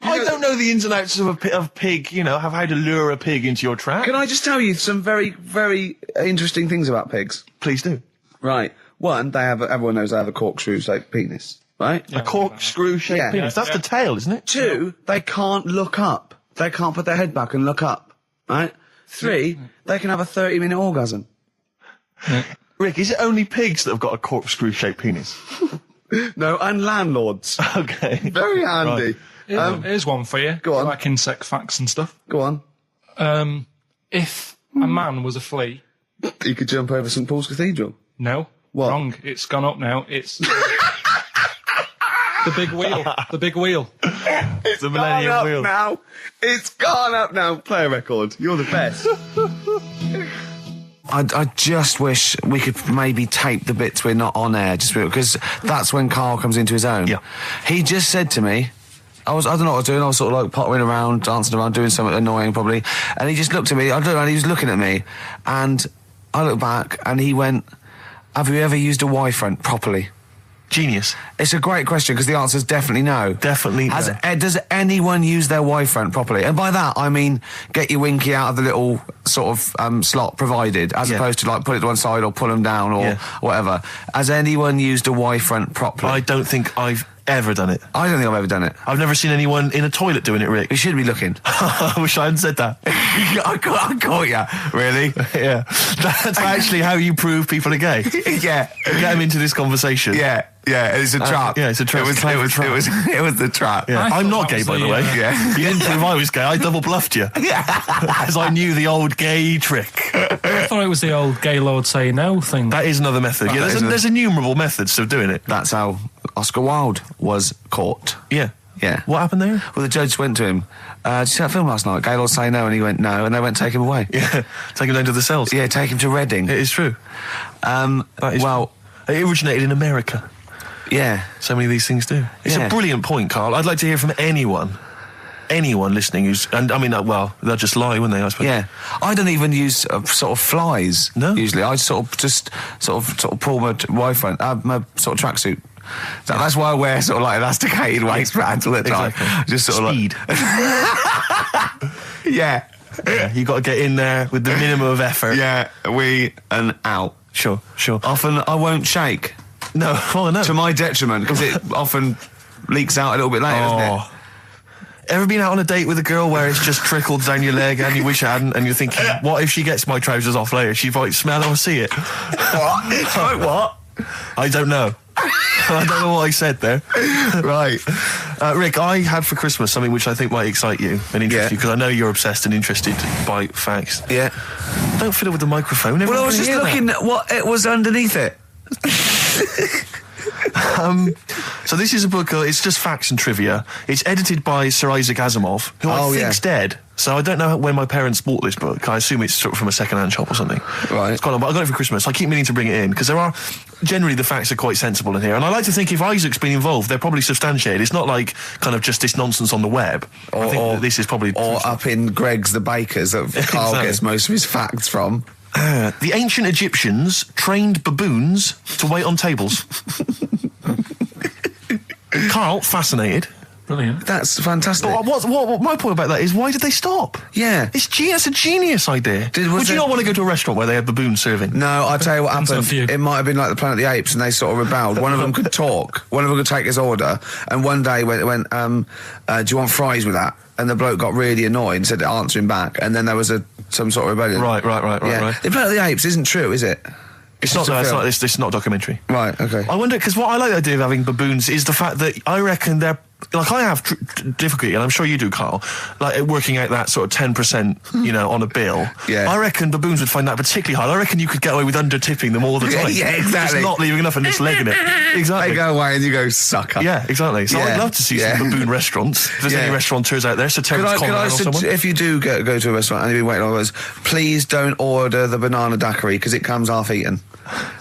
I don't know the ins and outs of pig, have how to lure a pig into your trap. Can I just tell you some very, very interesting things about pigs? Please do. Right. One, everyone knows they have a corkscrew-shaped penis, right? A corkscrew-shaped penis. That's the tail, isn't it? Two, they can't look up. They can't put their head back and look up, right? Three, they can have a 30-minute orgasm. Rick, is it only pigs that have got a corkscrew-shaped penis? No, and landlords. Okay. Very handy. Here's one for you. Go on. Like insect facts and stuff. Go on. If a man was a flea... You could jump over St Paul's Cathedral. No. What? Wrong. It's gone up now. It's... the big wheel. The big wheel. It's The Millennium gone up Wheel. now. It's gone up now. Play a record. You're the best. I just wish we could maybe tape the bits we're not on air, just because that's when Karl comes into his own. Yeah. He just said to me, I don't know what I was doing, I was sort of like pottering around, dancing around, doing something annoying probably, and he just looked at me, I don't know, and he was looking at me, and I looked back, and he went, have you ever used a Y-front properly? Genius. It's a great question, because the answer is definitely no. Definitely no. Does anyone use their Y-front properly? And by that, I mean get your winky out of the little sort of slot provided, as opposed to like put it to one side or pull them down or whatever. Has anyone used a Y-front properly? I don't think I've ever done it. I don't think I've ever done it. I've never seen anyone in a toilet doing it, Rick. You should be looking. I wish I hadn't said that. I caught you. Really? Yeah. That's actually how you prove people are gay. Yeah. Get them into this conversation. Yeah. Yeah, it's a trap. Yeah, it's a trap. It was the trap. Yeah. I I'm thought not that gay, was by the the, way. Yeah. You didn't prove I was gay. I double bluffed you. As I knew the old gay trick. I thought it was the old Gaylord say no thing. That is another method. Yeah, there's innumerable methods of doing it. That's how Oscar Wilde was caught. Yeah. Yeah. What happened there? Well, the judge went to him, did you see that film last night? Gaylord say no, and he went no, and they went take him away. Yeah. Take him down to the cells. Yeah, take him to Reading. It is true. That is well, it originated in America. yeah. So many of these things do. It's Yeah. a brilliant point, Karl. I'd like to hear from anyone listening who's, and I mean, well, they'll just lie, wouldn't they? I suppose. Yeah, I don't even use sort of flies. No? Usually, I sort of pull my Y-front, my sort of tracksuit. So that's why I wear sort of like elasticated waistbands all the time. Exactly. Just sort Speed. of like, yeah, Yeah, you got to get in there with the minimum of effort. yeah, we and out. Sure. Often I won't shake No, oh no. to my detriment because it often leaks out a little bit later, doesn't it? Ever been out on a date with a girl where it's just trickled down your leg and you wish you hadn't, and you're thinking, what if she gets my trousers off later? She might smell or see it. What? What? I don't know. I don't know what I said there. Right. Rick, I had for Christmas something which I think might excite you and interest you, because I know you're obsessed and interested by facts. Yeah. Don't fiddle with the microphone. Well, I was Everyone just can hear looking at what it was underneath it. So this is a book, it's just facts and trivia. It's edited by Sir Isaac Asimov, who I think's dead. So I don't know when my parents bought this book. I assume it's sort of from a second-hand shop or something. Right. It's quite long, but I got it for Christmas. I keep meaning to bring it in, because generally the facts are quite sensible in here. And I like to think if Isaac's been involved, they're probably substantiated. It's not like kind of just this nonsense on the web. I think that this is probably... Or up in Greg's the Baker's that Karl Exactly. gets most of his facts from. The ancient Egyptians trained baboons to wait on tables. Karl, fascinated. Brilliant. That's fantastic. But what my point about that is, why did they stop? Yeah. It's a genius idea. Would you not want to go to a restaurant where they had baboons serving? No, I'll tell you what Depends on happened. a few. It might have been like the Planet of the Apes, and they sort of rebelled. One of them could talk. One of them could take his order. And one day went, do you want fries with that? And the bloke got really annoyed and said, answer him back. And then there was some sort of rebellion. Right. Yeah. The Planet of the Apes isn't true, is it? It's not. just a film. It's not a documentary. Right, okay. I wonder, because what I like the idea of having baboons is the fact that I reckon they're, like, I have difficulty, and I'm sure you do, Karl, like working out that sort of 10%, on a bill. Yeah. I reckon baboons would find that particularly hard. I rereckon you could get away with under-tipping them all the time. Yeah, exactly. Just not leaving enough and just legging it. Exactly. They go away and you go, sucker. Yeah, exactly. So Yeah. I'd love to see some baboon restaurants. If there's Yeah. any restaurateurs out there, so Terence Conrad or someone. If you do go to a restaurant and you've been waiting on those, please don't order the banana daiquiri because it comes half-eaten.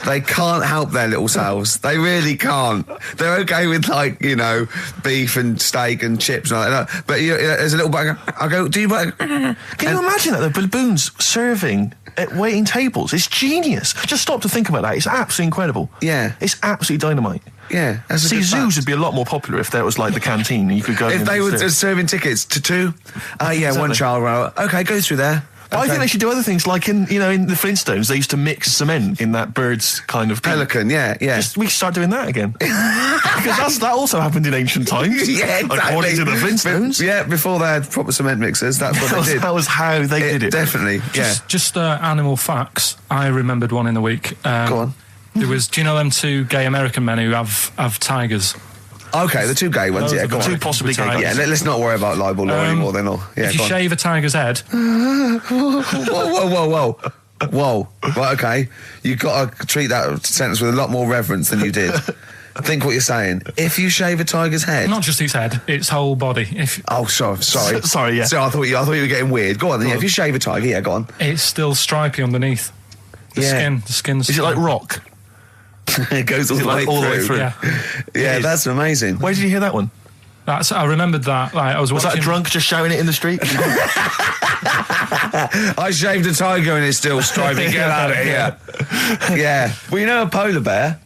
They can't help their little selves. They really can't. They're okay with, like, beef and steak and chips and all that. But there's a little bag. I go, do you... Can you imagine that? The baboons serving at waiting tables. It's genius. Just stop to think about that. It's absolutely incredible. Yeah. It's absolutely dynamite. Yeah. That's a See, good zoos fact. would be a lot more popular if there was like the canteen and you could go in If and they were serve. serving tickets to two, one Exactly. child, okay, go through there. But I Okay. think they should do other things, like in the Flintstones, they used to mix cement in that bird's kind of beak. Pelican, yeah. We should start doing that again. Because that also happened in ancient times. Yeah, exactly. According to the Flintstones. Yeah, before they had proper cement mixers, that's what they did. That was how they did it. Definitely, yeah. Just animal facts. I remembered one in the week. Go on. There was, do you know them two gay American men who have tigers? Okay, the two gay ones, yeah, go on. Two possibly gay guys. Yeah, let's not worry about libel law anymore then. Yeah, if you go on. shave a tiger's head... Whoa. Whoa. Right, okay. You've got to treat that sentence with a lot more reverence than you did. Think what you're saying. If you shave a tiger's head... Not just its head, its whole body. Oh, sorry. Sorry, yeah. So I thought you were getting weird. Go on then, yeah. If you shave a tiger, yeah, go on. It's still stripy underneath. The skin's... Is it like rock? It goes all the way through. Yeah. That's amazing. Where did you hear that one? I remembered that. Like, Was that a drunk just shouting it in the street? I shaved a tiger and it's still stripy. Get out of here. Yeah. Well, you know a polar bear?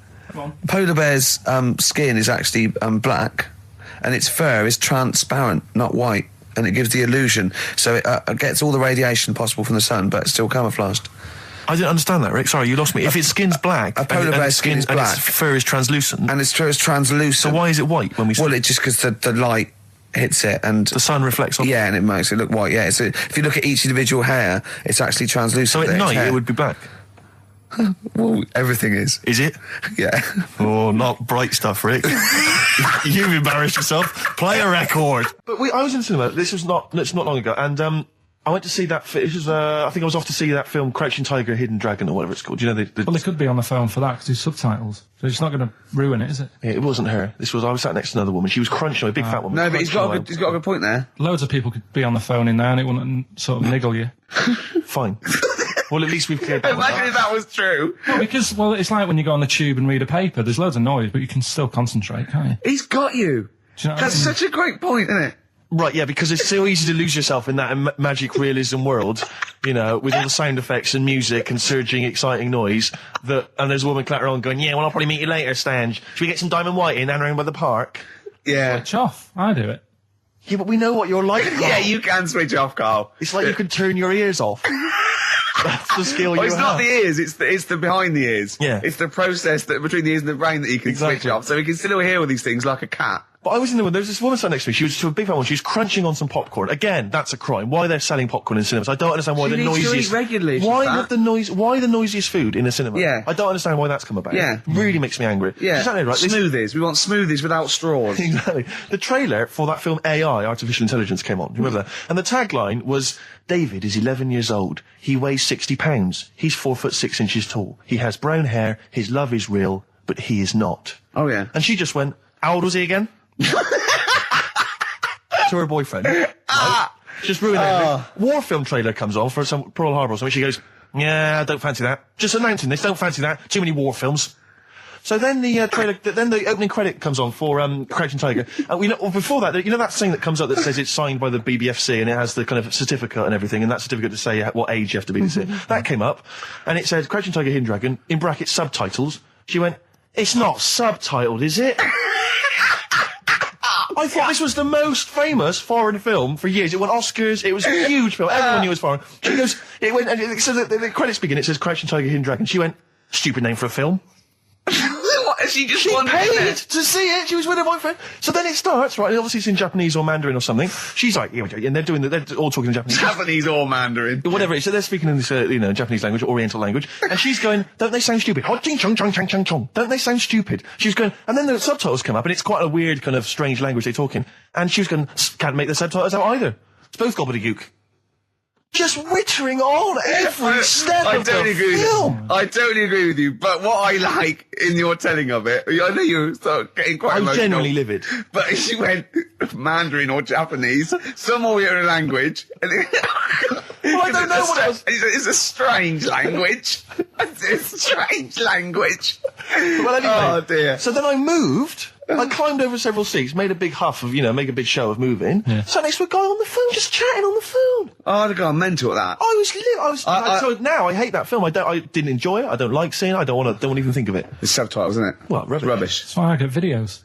Polar bear's skin is actually black, and its fur is transparent, not white, and it gives the illusion. So it gets all the radiation possible from the sun, but it's still camouflaged. I didn't understand that, Rick. Sorry, you lost me. If its skin's black, a polar bear's skin is black, and its fur is translucent, and its fur is translucent. So why is it white when we see Well, it's just because the light hits it and the sun reflects off? Yeah, and it makes it look white. Yeah, so if you look at each individual hair, it's actually translucent. So at night it would be black. Well, everything is. Is it? Yeah. Oh, not bright stuff, Rick. You've embarrassed yourself. Play a record. But I was in the cinema. This was not long ago, and I went to see that. This was, I think I was off to see that film, Crouching Tiger, Hidden Dragon, or whatever it's called. Do you know Well, they could be on the phone for that because there's subtitles. So it's not going to ruin it, is it? It wasn't her. I was sat next to another woman. She was crunching, a big fat woman. No, but he's got a good point there. Loads of people could be on the phone in there and it wouldn't sort of niggle you. Fine. Well, at least we've cleared that. Imagine if that was true. No, because, it's like when you go on the tube and read a paper, there's loads of noise, but you can still concentrate, can't you? He's got you. Do you know what That's I mean? such a great point, isn't it? Right, yeah, because it's so easy to lose yourself in that magic realism world, with all the sound effects and music and surging, exciting noise, and there's a woman clattering on going, yeah, well, I'll probably meet you later, Stange. Should we get some Diamond White in and around by the park? Yeah. Switch off. I do it. Yeah, but we know what you're like. Yeah, you can switch off, Carl. It's like you can turn your ears off. That's the skill you have. It's not the ears, it's the behind the ears. Yeah. It's the process that between the ears and the brain that you can switch off. So he can still hear all these things like a cat. But I was in the one, there was this woman sat next to me, she was a big fat one, she was crunching on some popcorn. Again, that's a crime. Why they're selling popcorn in cinemas? I don't understand why She the needs to noisiest... eat regularly, she's Why fat. the noisiest food in a cinema? Yeah. I don't understand why that's come about. Yeah. Really makes me angry. Yeah. Exactly right. Smoothies. We want smoothies without straws. Exactly. The trailer for that film AI, Artificial Intelligence, came on. Do you remember that? And the tagline was, David is 11 years old. He weighs 60 pounds. He's 4'6" tall. He has brown hair. His love is real, but he is not. Oh, yeah. And she just went, how old was he again? To her boyfriend. Right? Just ruined everything. War film trailer comes on for some Pearl Harbor or something. She goes, yeah, I don't fancy that. Just announcing this, don't fancy that. Too many war films. So then the trailer, then the opening credit comes on for Crouching Tiger. Before that, that thing that comes up that says it's signed by the BBFC and it has the kind of certificate and everything, and that certificate to say what age you have to be to see it. That came up, and it said Crouching Tiger, Hidden Dragon, in brackets subtitles. She went, it's not subtitled, is it? I thought this was the most famous foreign film for years. It won Oscars. It was a huge film. Everyone knew it was foreign. She goes, it went, and so the credits begin. It says Crouching Tiger, Hidden Dragon. She went, stupid name for a film. What? She just She wanted paid it. to see it. She was with her boyfriend. So then it starts, right? And obviously it's in Japanese or Mandarin or something. She's like, yeah, and they're all talking in Japanese. Japanese or Mandarin. Whatever it is. So they're speaking in this, Japanese language, Oriental language. And she's going, don't they sound stupid? Hot ching chong chong chong chong chong. Don't they sound stupid? She was going, and then the subtitles come up, and it's quite a weird kind of strange language they're talking. And she was going, can't make the subtitles out either. It's both gobbledygook. Just wittering on every step of the film. I totally agree with you, but what I like in your telling of it, I know you start getting quite I'm emotional. genuinely livid. But she went Mandarin or Japanese, some Oriental language. And Well, I don't know what it was. It's a strange language. It's a strange language. Well, anyway. Oh, dear. So then I moved. I climbed over several seats, made a big huff of, make a big show of moving. Yeah. Sat next to a guy on the phone, just chatting on the phone. Oh, I'd have gone mental at that. So now I hate that film. I didn't enjoy it. I don't like seeing it. I don't want to even think of it. It's subtitles, isn't it? Well, rubbish. That's why I get videos.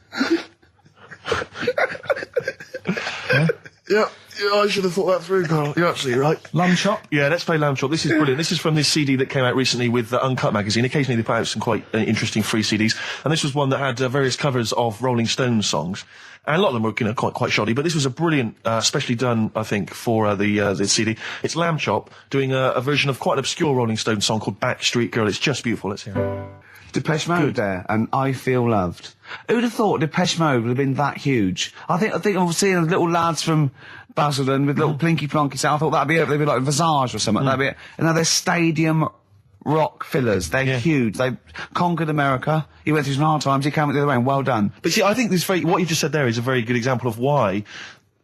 Yeah, I should have thought that through, Carl. You're absolutely right. Lamb chop. Yeah, let's play Lamb Chop. This is brilliant. This is from this CD that came out recently with Uncut magazine. Occasionally they put out some quite interesting free CDs. And this was one that had various covers of Rolling Stones songs. And a lot of them were, quite shoddy, but this was a brilliant, specially done, I think, for the CD. It's Lamb Chop doing a version of quite an obscure Rolling Stones song called Backstreet Girl. It's just beautiful. Let's hear it. Depeche Mode there, and I Feel Loved. Who'd have thought Depeche Mode would have been that huge? I think I've seen little lads from Basildon with little plinky plonky sound. I thought that'd be it. They'd be like Visage or something. That'd be it. And now they're stadium rock fillers. They're huge. They conquered America. He went through some hard times. He came out the other way. And well done. But see, I think what you just said there is a very good example of why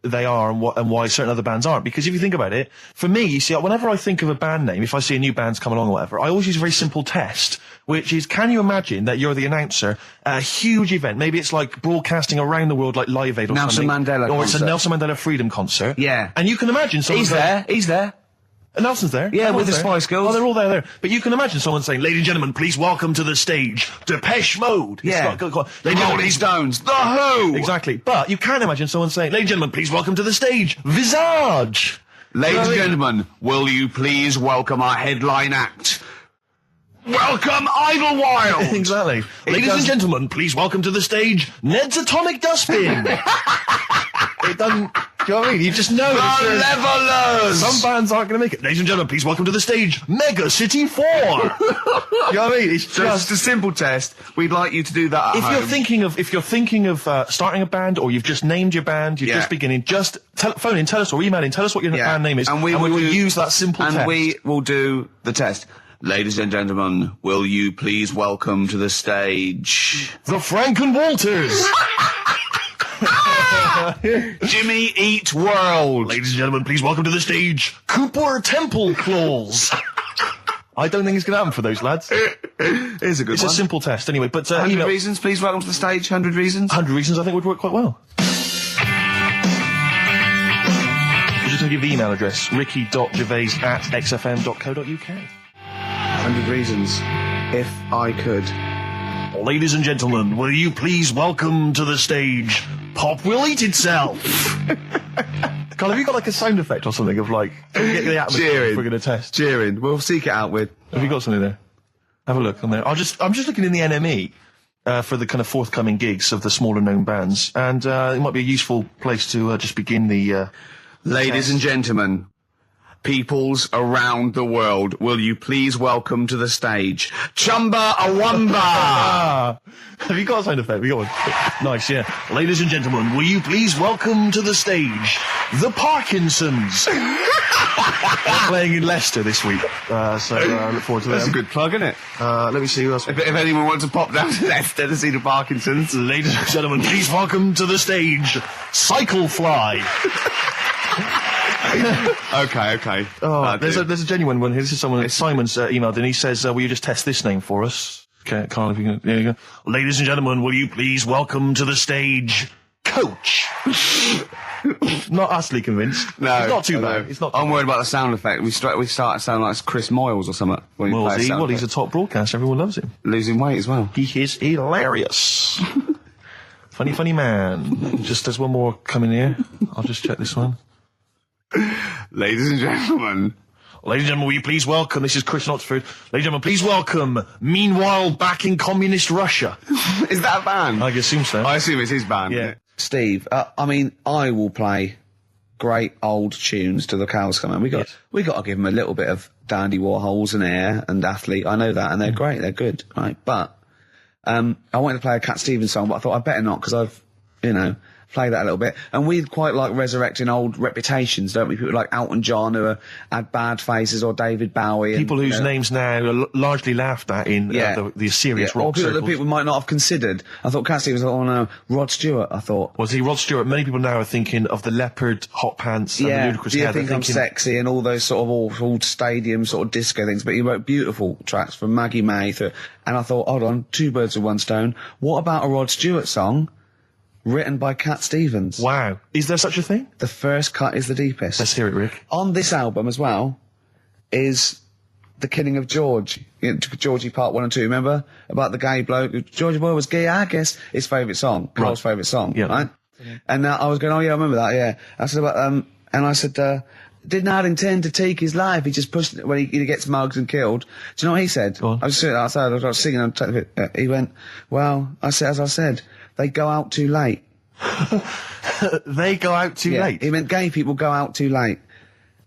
they are and why certain other bands aren't. Because if you think about it, for me, you see, whenever I think of a band name, if I see a new band's come along or whatever, I always use a very simple test, which is, can you imagine that you're the announcer at a huge event? Maybe it's like broadcasting around the world, like Live Aid or Nelson something. Mandela or it's a concert. Nelson Mandela Freedom concert. Yeah. And you can imagine someone He's there. And Nelson's there. Yeah, with the there. Spice Girls. Oh, they're all there. But you can imagine someone saying, ladies and gentlemen, please welcome to the stage, Depeche Mode. Yeah. Rolling Stones. The Who. Exactly. But you can imagine someone saying, ladies and gentlemen, please welcome to the stage, Visage. Ladies and gentlemen, will you please welcome our headline act? Welcome Idlewild! Exactly. Ladies and gentlemen, please welcome to the stage, Ned's Atomic Dustbin. It doesn't... Do you know what I mean? You just know. The Levelers! Some bands aren't going to make it. Ladies and gentlemen, please welcome to the stage, Mega City 4. You know what I mean? It's just a simple test. We'd like you to do that at if home. you're thinking of starting a band, or you've just named your band, you're just beginning, just phone in, tell us, or email in, tell us what your band name is, and we will use that simple test. And we will do the test. Ladies and gentlemen, will you please welcome to the stage the Franken Walters. Jimmy Eat World. Ladies and gentlemen, please welcome to the stage, Cooper Temple Claws. I don't think it's going to happen for those lads. Here's a good one. It's a simple test anyway, but 100 reasons, please welcome to the stage. 100 reasons. 100 reasons I think would work quite well. We're just going to give the email address, ricky.gervais@xfm.co.uk. 100 reasons, if I could. Ladies and gentlemen, will you please welcome to the stage, Pop Will Eat Itself. Carl, have you got like a sound effect or something of like, get the atmosphere cheering? If we're going to test. Cheering. We'll seek it out with. Have you got something there? Have a look on there. I'm just looking in the NME for the kind of forthcoming gigs of the smaller known bands, and it might be a useful place to just begin the. Ladies and gentlemen, peoples around the world, will you please welcome to the stage, Chumba Awamba. Have you got a sound effect? We got one. Nice, yeah. Ladies and gentlemen, will you please welcome to the stage, the Parkinsons. They're playing in Leicester this week, so I look forward to that. That's a good plug, isn't it? Let me see who else. If anyone wants to pop down to Leicester to see the Parkinsons. Ladies and gentlemen, please welcome to the stage, Cyclefly. Okay. Oh, there's a genuine one here. This is someone, Simon's emailed, and he says, will you just test this name for us? Okay, Carl, if you can, there you go. Ladies and gentlemen, will you please welcome to the stage, Coach. Not utterly convinced. No. It's not too bad. It's not too I'm worried about the sound effect. We start to sound like Chris Moyles or something. When you play a sound he's a top broadcaster. Everyone loves him. Losing weight as well. He is hilarious. Funny man. Just there's one more coming here. I'll just check this one. Ladies and gentlemen. Ladies and gentlemen, will you please welcome, this is Chris Oxford. Ladies and gentlemen, please welcome, Meanwhile Back in Communist Russia. Is that a band? I assume so. I assume it's his band. Yeah. Steve, I mean, I will play great old tunes till the cows come in. We got to give them a little bit of Dandy Warhols and Air and Athlete. I know that, and they're great. They're good, right? But I wanted to play a Cat Stevens song, but I thought I'd better not because I've, play that a little bit. And we quite like resurrecting old reputations, don't we? People like Elton John who had bad faces, or David Bowie. People whose names now are largely laughed at in the serious rock or people circles. that people might not have considered. I thought Cat Stevens, oh no, Rod Stewart, I thought. Was he Rod Stewart? Many people now are thinking of the leopard hot pants and the ludicrous Do you hair. think I'm sexy and all those sort of old stadium sort of disco things, but he wrote beautiful tracks from Maggie May through, and I thought, hold on, two birds with one stone. What about a Rod Stewart song written by Cat Stevens? Wow. Is there such a thing? The first cut is the deepest. Let's hear it, Rick. On this album as well is The Killing of George. Georgie Part 1 and 2, remember? About the gay bloke. Georgie Boy was gay, I guess. His favourite song. Carl's favourite song, right? And I was going, oh yeah, I remember that, yeah. I said about, and I said, did not intend to take his life. He just pushed it when he gets mugged and killed. Do you know what he said? Go on. I was sitting outside, I was singing, he went, well, as I said, they go out too late. They go out too late? He meant gay people go out too late.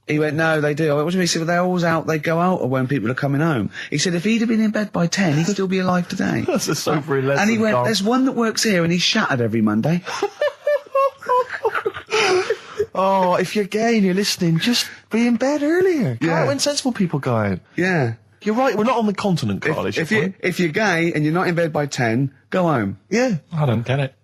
He went, no, they do. I went, what do you mean? He said, well, they're always out, they go out when people are coming home. He said, if he'd have been in bed by 10, he'd still be alive today. That's a sobering lesson. And he went, Carl. there's one that works here and he's shattered every Monday. Oh, if you're gay and you're listening, just be in bed earlier. Go Yeah. out when sensible people go out. Yeah. You're right, we're not on the continent, Carl. If you're gay and you're not in bed by 10, go home. Yeah. I don't get it.